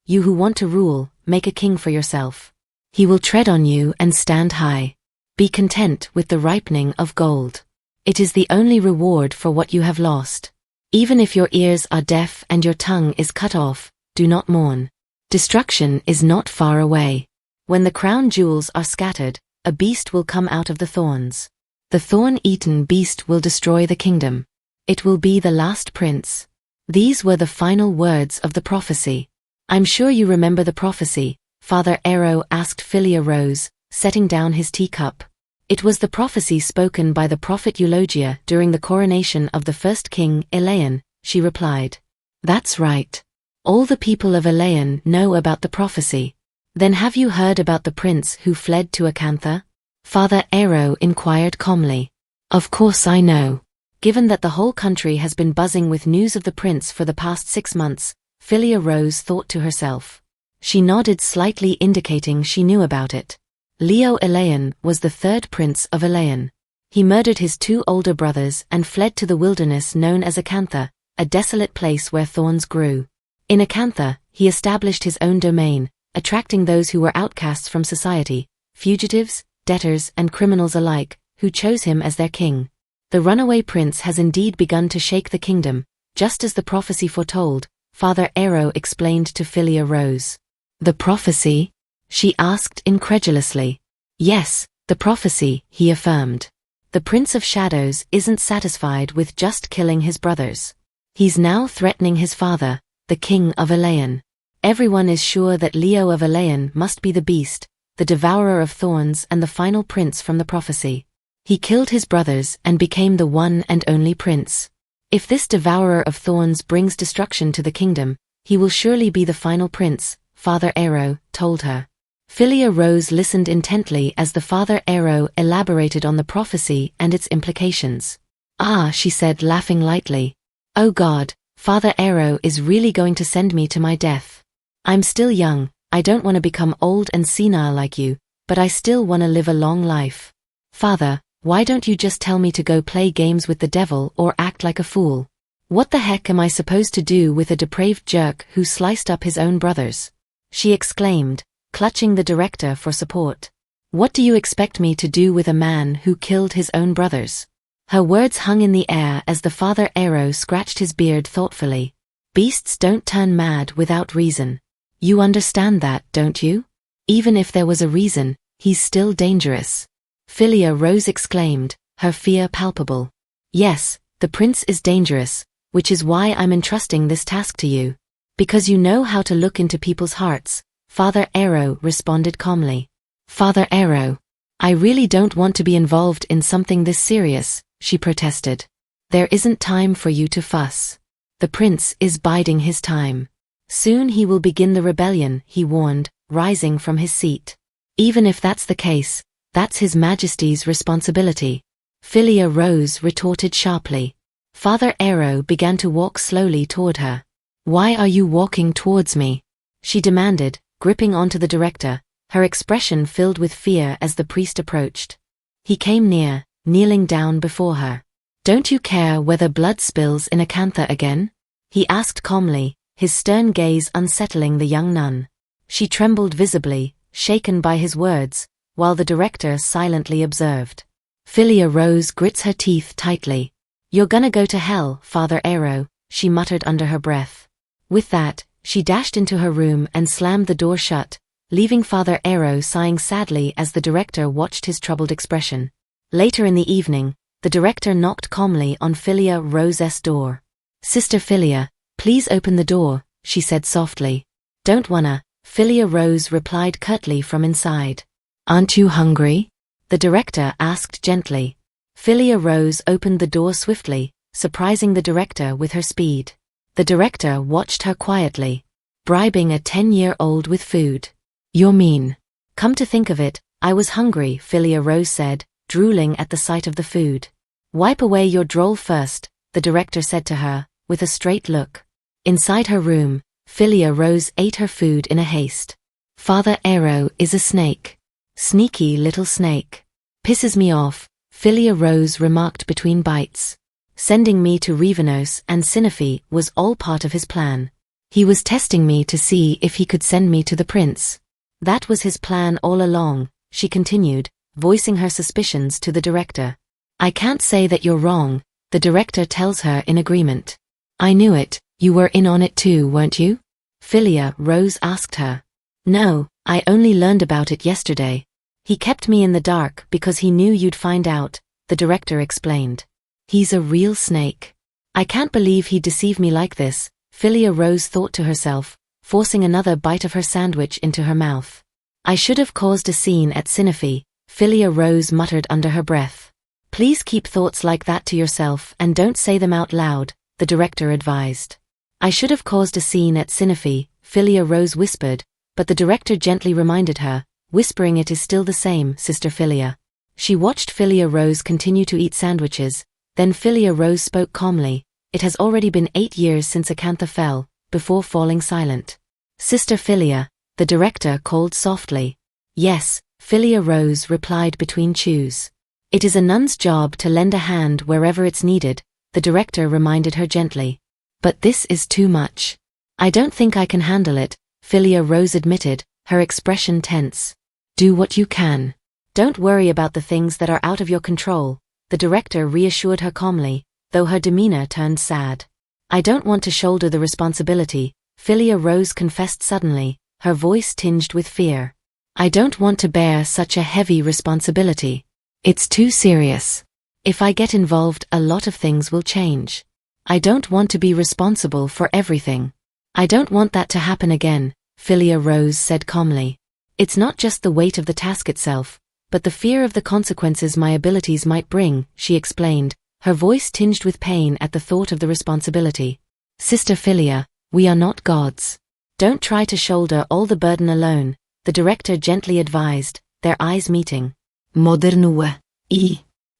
You who want to rule, make a king for yourself. He will tread on you and stand high. Be content with the ripening of gold. It is the only reward for what you have lost. Even if your ears are deaf and your tongue is cut off, do not mourn. Destruction is not far away. When the crown jewels are scattered, a beast will come out of the thorns. The thorn-eaten beast will destroy the kingdom. It will be the last prince. These were the final words of the prophecy. I'm sure you remember the prophecy, Father Arrow asked Philia Rose, setting down his teacup. It was the prophecy spoken by the prophet Eulogia during the coronation of the first king, Elaine, she replied. That's right. All the people of Elaine know about the prophecy. Then have you heard about the prince who fled to Akantha? Father Arrow inquired calmly. Of course I know. Given that the whole country has been buzzing with news of the prince for the past 6 months, Philia Rose thought to herself. She nodded slightly, indicating she knew about it. Leo Elaine was the 3rd prince of Elaine. He murdered his 2 older brothers and fled to the wilderness known as Akantha, a desolate place where thorns grew. In Akantha, he established his own domain, attracting those who were outcasts from society, fugitives, debtors and criminals alike, who chose him as their king. The runaway prince has indeed begun to shake the kingdom, just as the prophecy foretold, Father Arrow explained to Philia Rose. The prophecy? She asked incredulously. Yes, the prophecy, he affirmed. The Prince of Shadows isn't satisfied with just killing his brothers. He's now threatening his father, the king of Elaine. Everyone is sure that Leo of Elaine must be the beast, the devourer of thorns and the final prince from the prophecy. He killed his brothers and became the one and only prince. If this devourer of thorns brings destruction to the kingdom, he will surely be the final prince, Father Arrow told her. Philia Rose listened intently as the Father Arrow elaborated on the prophecy and its implications. Ah, she said, laughing lightly. Oh God, Father Arrow is really going to send me to my death. I'm still young, I don't want to become old and senile like you, but I still want to live a long life. Father, why don't you just tell me to go play games with the devil or act like a fool? What the heck am I supposed to do with a depraved jerk who sliced up his own brothers? She exclaimed, clutching the director for support. What do you expect me to do with a man who killed his own brothers? Her words hung in the air as the Father Arrow scratched his beard thoughtfully. Beasts don't turn mad without reason. You understand that, don't you? Even if there was a reason, he's still dangerous. Philia Rose exclaimed, her fear palpable. Yes, the prince is dangerous, which is why I'm entrusting this task to you. Because you know how to look into people's hearts, Father Arrow responded calmly. Father Arrow, I really don't want to be involved in something this serious, she protested. There isn't time for you to fuss. The prince is biding his time. Soon he will begin the rebellion, he warned, rising from his seat. Even if that's the case, that's His Majesty's responsibility. Philia Rose retorted sharply. Father Arrow began to walk slowly toward her. Why are you walking towards me? She demanded, gripping onto the director, her expression filled with fear as the priest approached. He came near, kneeling down before her. Don't you care whether blood spills in Akantha again? He asked calmly, his stern gaze unsettling the young nun. She trembled visibly, shaken by his words, while the director silently observed. Philia Rose grits her teeth tightly. You're gonna go to hell, Father Arrow, she muttered under her breath. With that, she dashed into her room and slammed the door shut, leaving Father Arrow sighing sadly as the director watched his troubled expression. Later in the evening, the director knocked calmly on Philia Rose's door. Sister Philia, please open the door, she said softly. Don't wanna, Philia Rose replied curtly from inside. Aren't you hungry? The director asked gently. Philia Rose opened the door swiftly, surprising the director with her speed. The director watched her quietly. Bribing a 10-year-old with food. You're mean. Come to think of it, I was hungry, Philia Rose said, drooling at the sight of the food. Wipe away your droll first, the director said to her, with a straight look. Inside her room, Philia Rose ate her food in a haste. Father Aero is a snake. Sneaky little snake. Pisses me off, Philia Rose remarked between bites. Sending me to Revenos and Sinapi was all part of his plan. He was testing me to see if he could send me to the prince. That was his plan all along, she continued, voicing her suspicions to the director. I can't say that you're wrong, the director tells her in agreement. I knew it, you were in on it too, weren't you? Philia Rose asked her. No, I only learned about it yesterday. He kept me in the dark because he knew you'd find out, the director explained. He's a real snake. I can't believe he'd deceive me like this, Philia Rose thought to herself, forcing another bite of her sandwich into her mouth. I should have caused a scene at Sinapi, Philia Rose muttered under her breath. Please keep thoughts like that to yourself and don't say them out loud, the director advised. I should have caused a scene at Sinapi, Philia Rose whispered, but the director gently reminded her, whispering it is still the same, Sister Philia. She watched Philia Rose continue to eat sandwiches, then Philia Rose spoke calmly. It has already been 8 years since Akantha fell, before falling silent. Sister Philia, the director called softly. Yes, Philia Rose replied between chews. It is a nun's job to lend a hand wherever it's needed, the director reminded her gently. But this is too much. I don't think I can handle it, Philia Rose admitted, her expression tense. Do what you can. Don't worry about the things that are out of your control, the director reassured her calmly, though her demeanor turned sad. I don't want to shoulder the responsibility, Philia Rose confessed suddenly, her voice tinged with fear. I don't want to bear such a heavy responsibility. It's too serious. If I get involved, a lot of things will change. I don't want to be responsible for everything. I don't want that to happen again, Philia Rose said calmly. It's not just the weight of the task itself, but the fear of the consequences my abilities might bring, she explained, her voice tinged with pain at the thought of the responsibility. Sister Philia, we are not gods. Don't try to shoulder all the burden alone, the director gently advised, their eyes meeting. Murderous.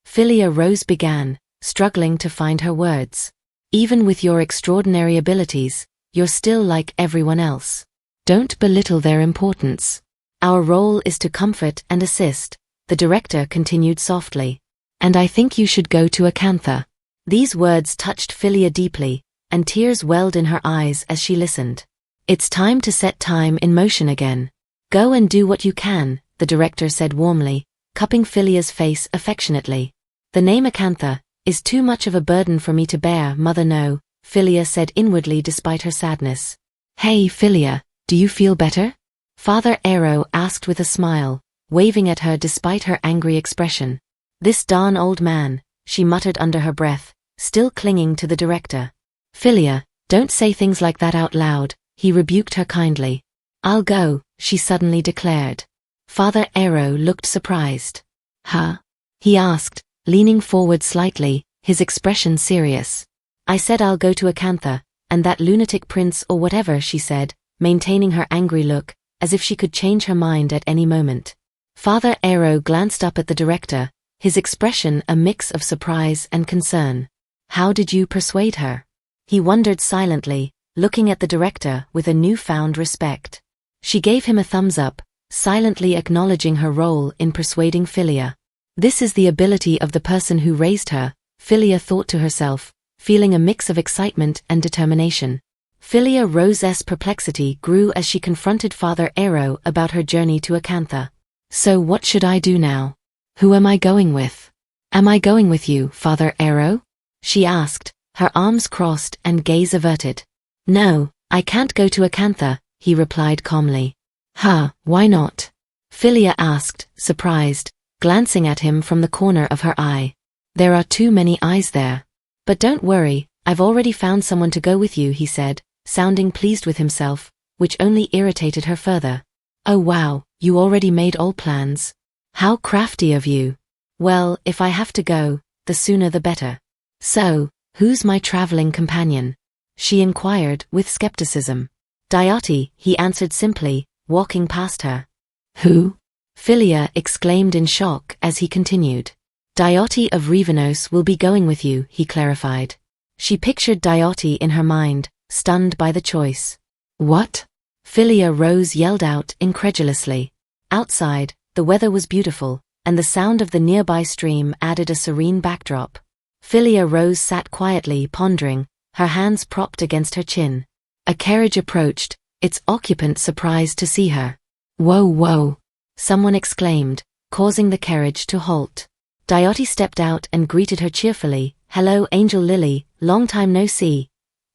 Philia Rose began, struggling to find her words. Even with your extraordinary abilities, you're still like everyone else. Don't belittle their importance. Our role is to comfort and assist, the director continued softly. And I think you should go to Akantha. These words touched Philia deeply, and tears welled in her eyes as she listened. It's time to set time in motion again. Go and do what you can, the director said warmly, cupping Philia's face affectionately. The name Akantha is too much of a burden for me to bear, mother. No, Philia said inwardly despite her sadness. Hey Philia, do you feel better? Father Aero asked with a smile, waving at her despite her angry expression. This darn old man, she muttered under her breath, still clinging to the director. Philia, don't say things like that out loud, he rebuked her kindly. I'll go, she suddenly declared. Father Aero looked surprised. Huh? He asked, leaning forward slightly, his expression serious. I said I'll go to Akantha, and that lunatic prince or whatever, she said, maintaining her angry look, as if she could change her mind at any moment. Father Aero glanced up at the director, his expression a mix of surprise and concern. How did you persuade her? He wondered silently, looking at the director with a newfound respect. She gave him a thumbs up, silently acknowledging her role in persuading Philia. This is the ability of the person who raised her, Philia thought to herself, feeling a mix of excitement and determination. Philia Rose's perplexity grew as she confronted Father Aero about her journey to Akantha. So what should I do now? Who am I going with? Am I going with you, Father Aero? She asked, her arms crossed and gaze averted. No, I can't go to Akantha, he replied calmly. Why not? Philia asked, surprised, glancing at him from the corner of her eye. There are too many eyes there. But don't worry, I've already found someone to go with you, he said, sounding pleased with himself, which only irritated her further. Oh wow, you already made all plans. How crafty of you. Well, if I have to go, the sooner the better. So, who's my traveling companion? She inquired with skepticism. Dayati, he answered simply, walking past her. Who? Philia exclaimed in shock as he continued. Dayati of Rivanos will be going with you, he clarified. She pictured Dayati in her mind, stunned by the choice. What? Philia Rose yelled out incredulously. Outside, the weather was beautiful, and the sound of the nearby stream added a serene backdrop. Philia Rose sat quietly pondering, her hands propped against her chin. A carriage approached, its occupant surprised to see her. Whoa, whoa! Someone exclaimed, causing the carriage to halt. Dayati stepped out and greeted her cheerfully. Hello, Angel Lily, long time no see,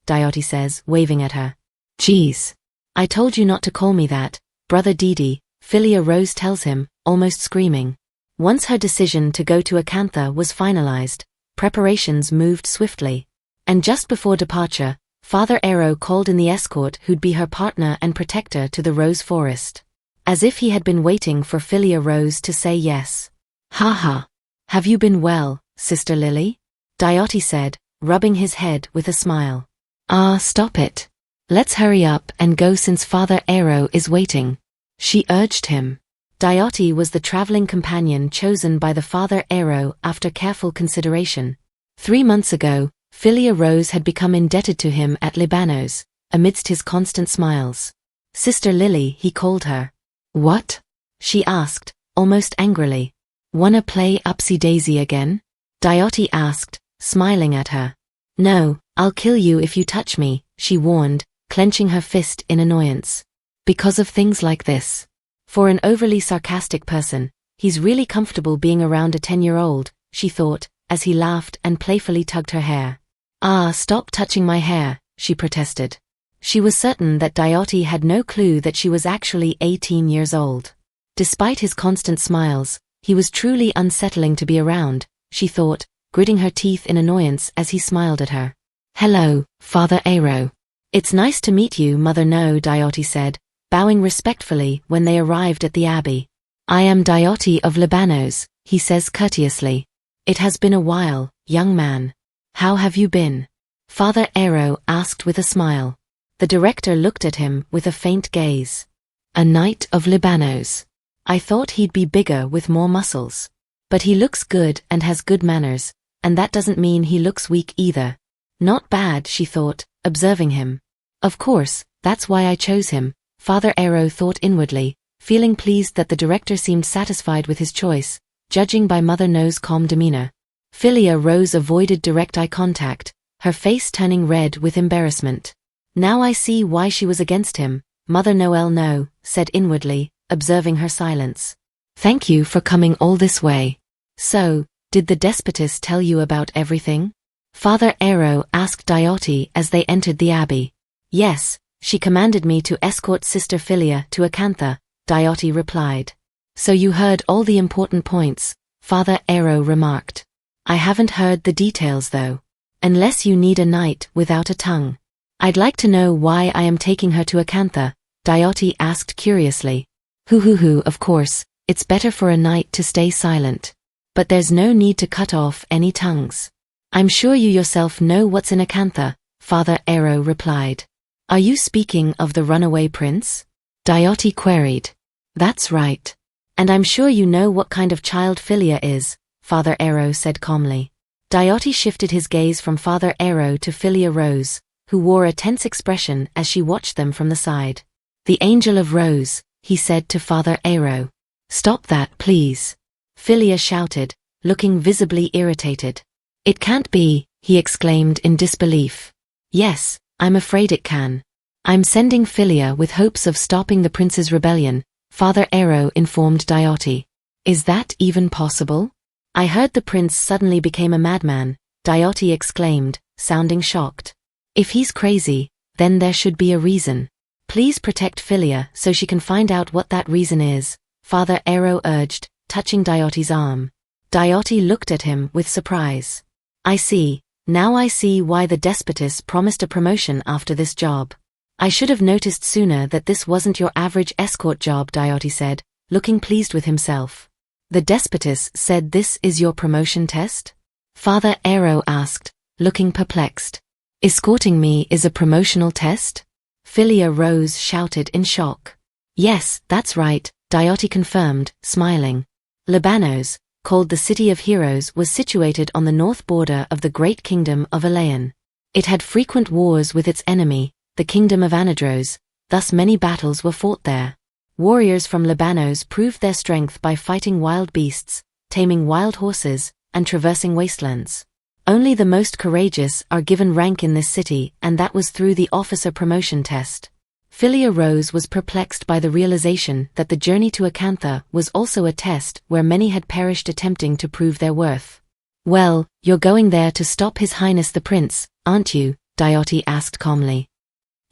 Dayati says, waving at her. Geez. I told you not to call me that, Brother Didi, Philia Rose tells him, almost screaming. Once her decision to go to Akantha was finalized, preparations moved swiftly. And just before departure, Father Aero called in the escort who'd be her partner and protector to the Rose Forest. As if he had been waiting for Philia Rose to say yes. Ha ha. Have you been well, Sister Lily? Dayati said, rubbing his head with a smile. Ah, stop it. Let's hurry up and go since Father Aero is waiting. She urged him. Dayati was the traveling companion chosen by the Father Aero after careful consideration. 3 months ago, Philia Rose had become indebted to him at Libanos, amidst his constant smiles. Sister Lily, he called her. What? She asked, almost angrily. Wanna play upsy-daisy again? Dayati asked, smiling at her. No, I'll kill you if you touch me, she warned, clenching her fist in annoyance. Because of things like this. For an overly sarcastic person, he's really comfortable being around a 10-year-old, she thought, as he laughed and playfully tugged her hair. Ah, stop touching my hair, she protested. She was certain that Dayati had no clue that she was actually 18 years old. Despite his constant smiles, he was truly unsettling to be around, she thought, gritting her teeth in annoyance as he smiled at her. Hello, Father Aero. It's nice to meet you, Mother No, Dayati said, bowing respectfully when they arrived at the abbey. I am Dayati of Libanos, he says courteously. It has been a while, young man. How have you been? Father Aero asked with a smile. The director looked at him with a faint gaze. A knight of Libanos. I thought he'd be bigger with more muscles. But he looks good and has good manners, and that doesn't mean he looks weak either. Not bad, she thought, observing him. Of course, that's why I chose him, Father Aero thought inwardly, feeling pleased that the director seemed satisfied with his choice, judging by Mother No's calm demeanor. Philia Rose avoided direct eye contact, her face turning red with embarrassment. Now I see why she was against him, Mother Noel No, said inwardly, observing her silence. Thank you for coming all this way. So, did the despotess tell you about everything? Father Aero asked Dayati as they entered the abbey. Yes, she commanded me to escort Sister Philia to Akantha, Dayati replied. So you heard all the important points, Father Aero remarked. I haven't heard the details though. Unless you need a knight without a tongue. I'd like to know why I am taking her to Akantha, Dayati asked curiously. Of course, it's better for a knight to stay silent. But there's no need to cut off any tongues. I'm sure you yourself know what's in Akantha, Father Aero replied. Are you speaking of the runaway prince? Dayati queried. That's right. And I'm sure you know what kind of child Philia is, Father Aero said calmly. Dayati shifted his gaze from Father Aero to Philia Rose, who wore a tense expression as she watched them from the side. The Angel of Rose, he said to Father Aero. Stop that, please. Philia shouted, looking visibly irritated. It can't be, he exclaimed in disbelief. Yes, I'm afraid it can. I'm sending Philia with hopes of stopping the prince's rebellion, Father Aero informed Dayati. Is that even possible? I heard the prince suddenly became a madman, Dayati exclaimed, sounding shocked. If he's crazy, then there should be a reason. Please protect Philia so she can find out what that reason is, Father Aero urged, touching Dayati's arm. Dayati looked at him with surprise. I see, now I see why the despotess promised a promotion after this job. I should have noticed sooner that this wasn't your average escort job, Dayati said, looking pleased with himself. The despotess said this is your promotion test? Father Aero asked, looking perplexed. Escorting me is a promotional test? Philia Rose shouted in shock. Yes, that's right, Dioti confirmed, smiling. Libanos, called the City of Heroes, was situated on the north border of the great kingdom of Elaean. It had frequent wars with its enemy, the kingdom of Anadros, thus many battles were fought there. Warriors from Libanos proved their strength by fighting wild beasts, taming wild horses, and traversing wastelands. Only the most courageous are given rank in this city, and that was through the officer promotion test. Philia Rose was perplexed by the realization that the journey to Akantha was also a test where many had perished attempting to prove their worth. Well, you're going there to stop His Highness the Prince, aren't you? Dioti asked calmly.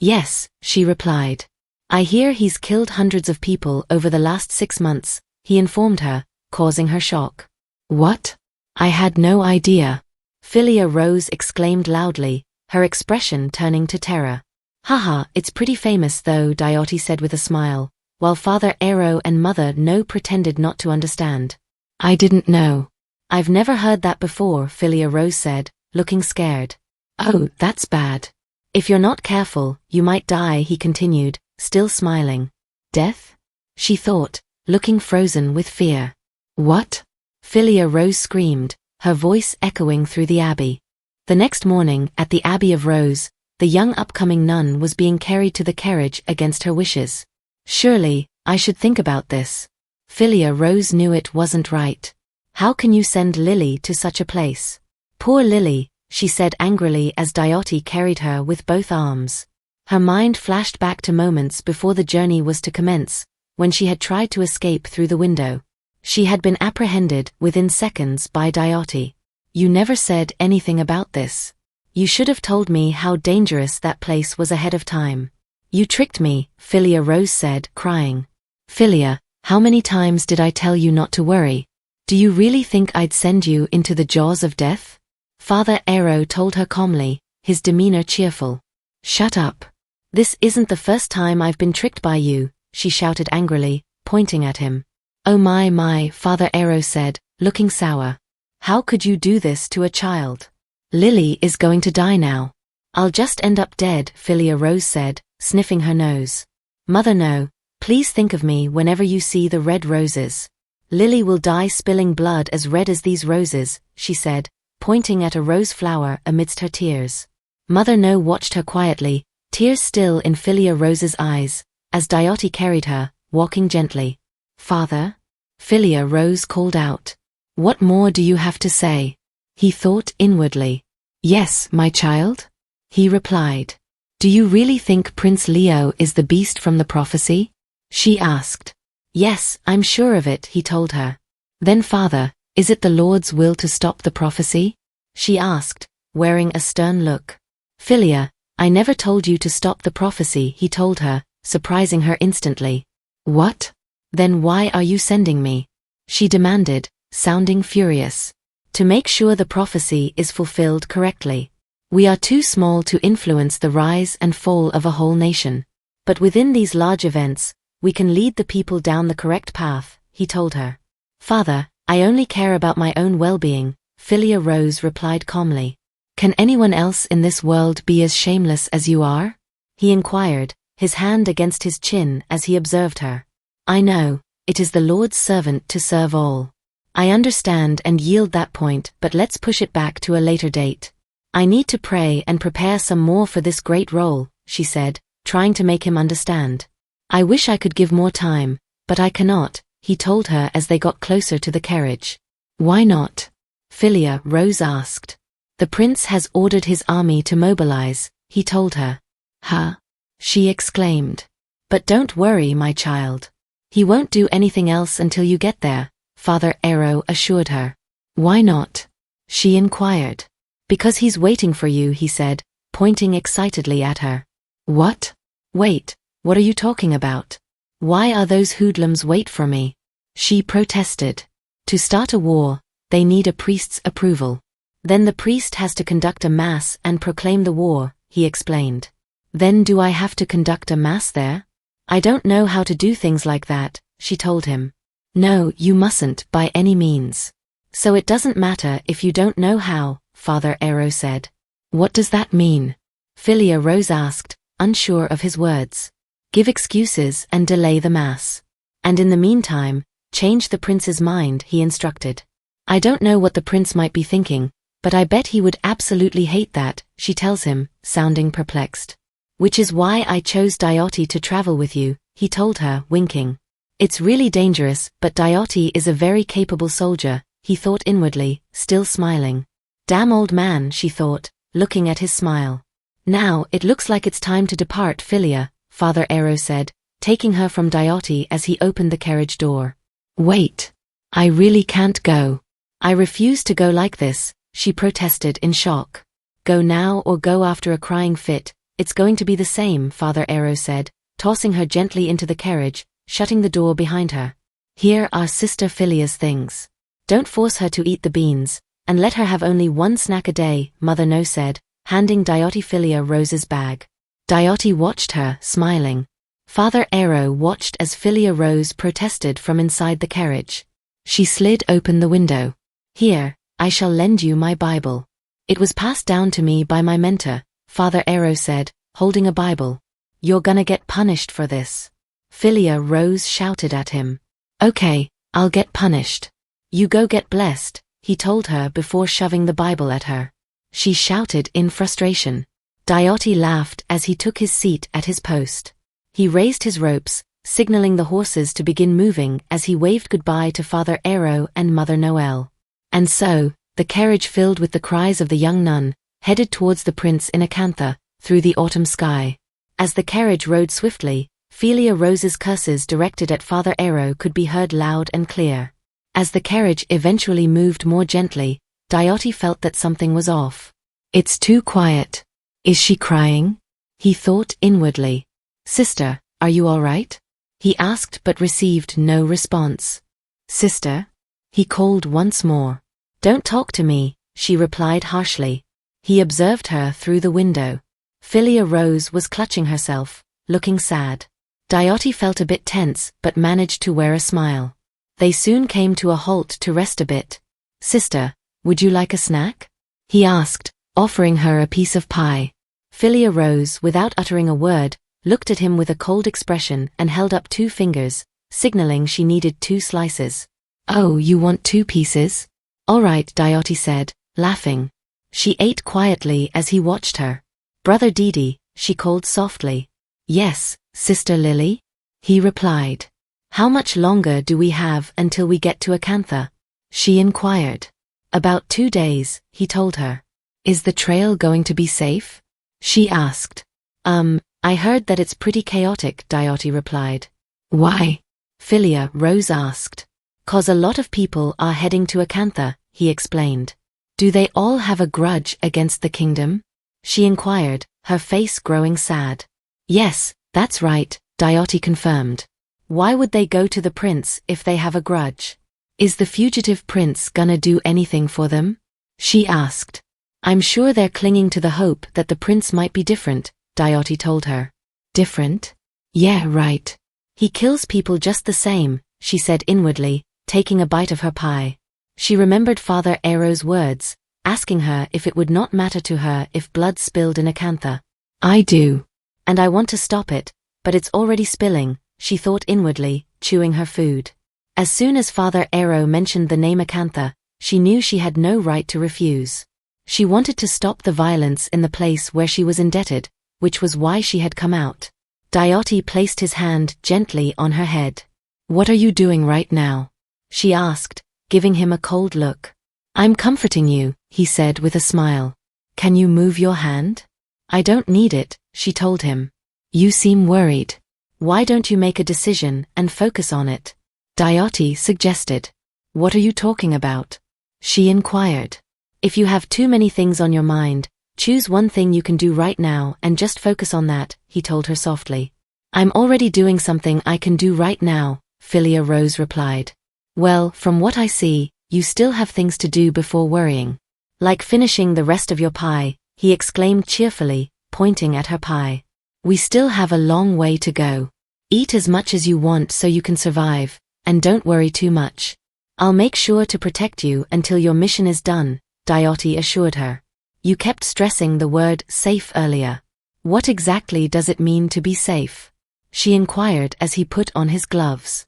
Yes, she replied. I hear he's killed hundreds of people over the last 6 months, he informed her, causing her shock. What? I had no idea. Philia Rose exclaimed loudly, her expression turning to terror. Haha, it's pretty famous though, Dioti said with a smile, while Father Aero and Mother No pretended not to understand. I didn't know. I've never heard that before, Philia Rose said, looking scared. Oh, that's bad. If you're not careful, you might die, he continued, still smiling. Death? She thought, looking frozen with fear. What? Philia Rose screamed, her voice echoing through the abbey. The next morning, at the Abbey of Rose, the young upcoming nun was being carried to the carriage against her wishes. Surely, I should think about this. Philia Rose knew it wasn't right. How can you send Lily to such a place? Poor Lily, she said angrily as Dioti carried her with both arms. Her mind flashed back to moments before the journey was to commence, when she had tried to escape through the window. She had been apprehended within seconds by Dioti. You never said anything about this. You should have told me how dangerous that place was ahead of time. You tricked me, Philia Rose said, crying. Philia, how many times did I tell you not to worry? Do you really think I'd send you into the jaws of death? Father Aero told her calmly, his demeanor cheerful. Shut up. This isn't the first time I've been tricked by you, she shouted angrily, pointing at him. Oh my, Father Aero said, looking sour. How could you do this to a child? Lily is going to die now. I'll just end up dead, Philia Rose said, sniffing her nose. Mother No, please think of me whenever you see the red roses. Lily will die spilling blood as red as these roses, she said, pointing at a rose flower amidst her tears. Mother No watched her quietly, tears still in Philia Rose's eyes, as Dioti carried her, walking gently. Father? Philia Rose called out. What more do you have to say? He thought inwardly. Yes, my child? He replied. Do you really think Prince Leo is the beast from the prophecy? She asked. Yes, I'm sure of it, he told her. Then father, is it the Lord's will to stop the prophecy? She asked, wearing a stern look. Philia, I never told you to stop the prophecy, he told her, surprising her instantly. What? Then why are you sending me? She demanded, sounding furious. To make sure the prophecy is fulfilled correctly. We are too small to influence the rise and fall of a whole nation. But within these large events, we can lead the people down the correct path, he told her. Father, I only care about my own well-being, Philia Rose replied calmly. Can anyone else in this world be as shameless as you are? He inquired, his hand against his chin as he observed her. I know, it is the Lord's servant to serve all. I understand and yield that point, but let's push it back to a later date. I need to pray and prepare some more for this great role, she said, trying to make him understand. I wish I could give more time, but I cannot, he told her as they got closer to the carriage. Why not? Philia Rose asked. The prince has ordered his army to mobilize, he told her. Huh? She exclaimed. But don't worry, my child. He won't do anything else until you get there, Father Aero assured her. Why not? She inquired. Because he's waiting for you, he said, pointing excitedly at her. What? Wait, what are you talking about? Why are those hoodlums wait for me? She protested. To start a war, they need a priest's approval. Then the priest has to conduct a mass and proclaim the war, he explained. Then do I have to conduct a mass there? I don't know how to do things like that, she told him. No, you mustn't by any means. So it doesn't matter if you don't know how, Father Arrow said. What does that mean? Philia Rose asked, unsure of his words. Give excuses and delay the mass. And in the meantime, change the prince's mind, he instructed. I don't know what the prince might be thinking, but I bet he would absolutely hate that, she tells him, sounding perplexed. Which is why I chose Diote to travel with you, he told her, winking. It's really dangerous, but Diote is a very capable soldier, he thought inwardly, still smiling. Damn old man, she thought, looking at his smile. Now, it looks like it's time to depart, Philia, Father Arrow said, taking her from Diote as he opened the carriage door. Wait. I really can't go. I refuse to go like this, she protested in shock. Go now or go after a crying fit, it's going to be the same, Father Arrow said, tossing her gently into the carriage, shutting the door behind her. Here are Sister Philia's things. Don't force her to eat the beans, and let her have only one snack a day, Mother No said, handing Diote Philia Rose's bag. Diote watched her, smiling. Father Arrow watched as Philia Rose protested from inside the carriage. She slid open the window. Here, I shall lend you my Bible. It was passed down to me by my mentor, Father Arrow said, holding a Bible. You're gonna get punished for this. Philia Rose shouted at him. Okay, I'll get punished. You go get blessed, he told her before shoving the Bible at her. She shouted in frustration. Diote laughed as he took his seat at his post. He raised his ropes, signaling the horses to begin moving as he waved goodbye to Father Arrow and Mother Noel. And so, the carriage filled with the cries of the young nun, headed towards the prince in Akantha, through the autumn sky. As the carriage rode swiftly, Philia Rose's curses directed at Father Arrow could be heard loud and clear. As the carriage eventually moved more gently, Diote felt that something was off. It's too quiet. Is she crying? He thought inwardly. Sister, are you all right? He asked but received no response. Sister? He called once more. Don't talk to me, she replied harshly. He observed her through the window. Philia Rose was clutching herself, looking sad. Diote felt a bit tense but managed to wear a smile. They soon came to a halt to rest a bit. Sister, would you like a snack? He asked, offering her a piece of pie. Philia Rose, without uttering a word, looked at him with a cold expression and held up 2 fingers, signaling she needed 2 slices. Oh, you want 2 pieces? All right, Diote said, laughing. She ate quietly as he watched her. Brother Didi, she called softly. Yes, Sister Lily? He replied. How much longer do we have until we get to Akantha? She inquired. About 2 days, he told her. Is the trail going to be safe? She asked. I heard that it's pretty chaotic, Diote replied. Why? Philia Rose asked. 'Cause a lot of people are heading to Akantha, he explained. Do they all have a grudge against the kingdom? She inquired, her face growing sad. Yes, that's right, Diote confirmed. Why would they go to the prince if they have a grudge? Is the fugitive prince gonna do anything for them? She asked. I'm sure they're clinging to the hope that the prince might be different, Diote told her. Different? Yeah, right. He kills people just the same, she said inwardly, taking a bite of her pie. She remembered Father Arrow's words, asking her if it would not matter to her if blood spilled in Akantha. I do. And I want to stop it, but it's already spilling, she thought inwardly, chewing her food. As soon as Father Arrow mentioned the name Akantha, she knew she had no right to refuse. She wanted to stop the violence in the place where she was indebted, which was why she had come out. Diote placed his hand gently on her head. What are you doing right now? She asked, giving him a cold look. I'm comforting you, he said with a smile. Can you move your hand? I don't need it, she told him. You seem worried. Why don't you make a decision and focus on it? Diote suggested. What are you talking about? She inquired. If you have too many things on your mind, choose one thing you can do right now and just focus on that, he told her softly. I'm already doing something I can do right now, Philia Rose replied. Well, from what I see, you still have things to do before worrying. Like finishing the rest of your pie, he exclaimed cheerfully, pointing at her pie. We still have a long way to go. Eat as much as you want so you can survive, and don't worry too much. I'll make sure to protect you until your mission is done, Dayoti assured her. You kept stressing the word safe earlier. What exactly does it mean to be safe? She inquired as he put on his gloves.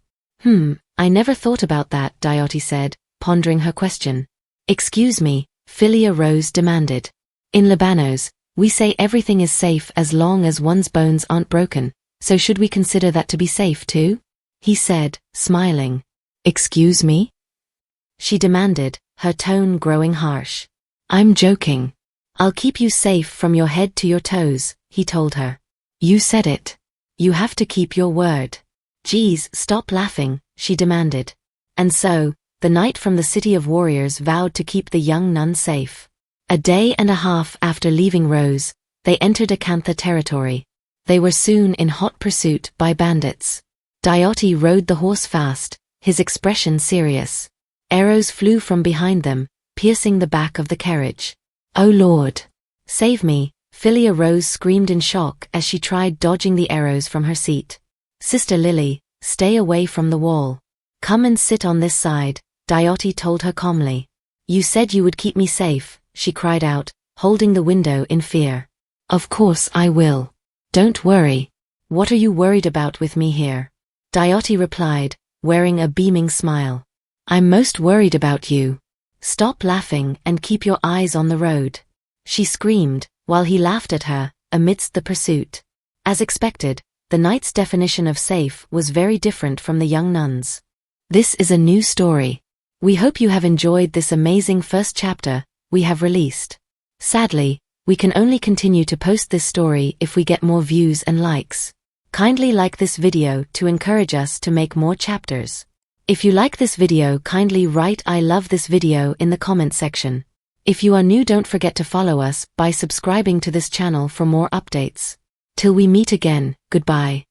I never thought about that, Dayoti said, pondering her question. Excuse me, Philia Rose demanded. In Libanos, we say everything is safe as long as one's bones aren't broken, so should we consider that to be safe too? He said, smiling. Excuse me? She demanded, her tone growing harsh. I'm joking. I'll keep you safe from your head to your toes, he told her. You said it. You have to keep your word. Geez, stop laughing, she demanded. And so, the knight from the city of warriors vowed to keep the young nun safe. A day and a half after leaving Rose, they entered Akantha territory. They were soon in hot pursuit by bandits. Dayoti rode the horse fast, his expression serious. Arrows flew from behind them, piercing the back of the carriage. Oh Lord! Save me, Philia Rose screamed in shock as she tried dodging the arrows from her seat. Sister Lily, stay away from the wall. Come and sit on this side, Dayoti told her calmly. You said you would keep me safe, she cried out, holding the window in fear. Of course I will. Don't worry. What are you worried about with me here? Dayoti replied, wearing a beaming smile. I'm most worried about you. Stop laughing and keep your eyes on the road. She screamed, while he laughed at her, amidst the pursuit. As expected, the knight's definition of safe was very different from the young nun's. This is a new story. We hope you have enjoyed this amazing first chapter we have released. Sadly, we can only continue to post this story if we get more views and likes. Kindly like this video to encourage us to make more chapters. If you like this video, kindly write I love this video in the comment section. If you are new, don't forget to follow us by subscribing to this channel for more updates. Till we meet again, goodbye.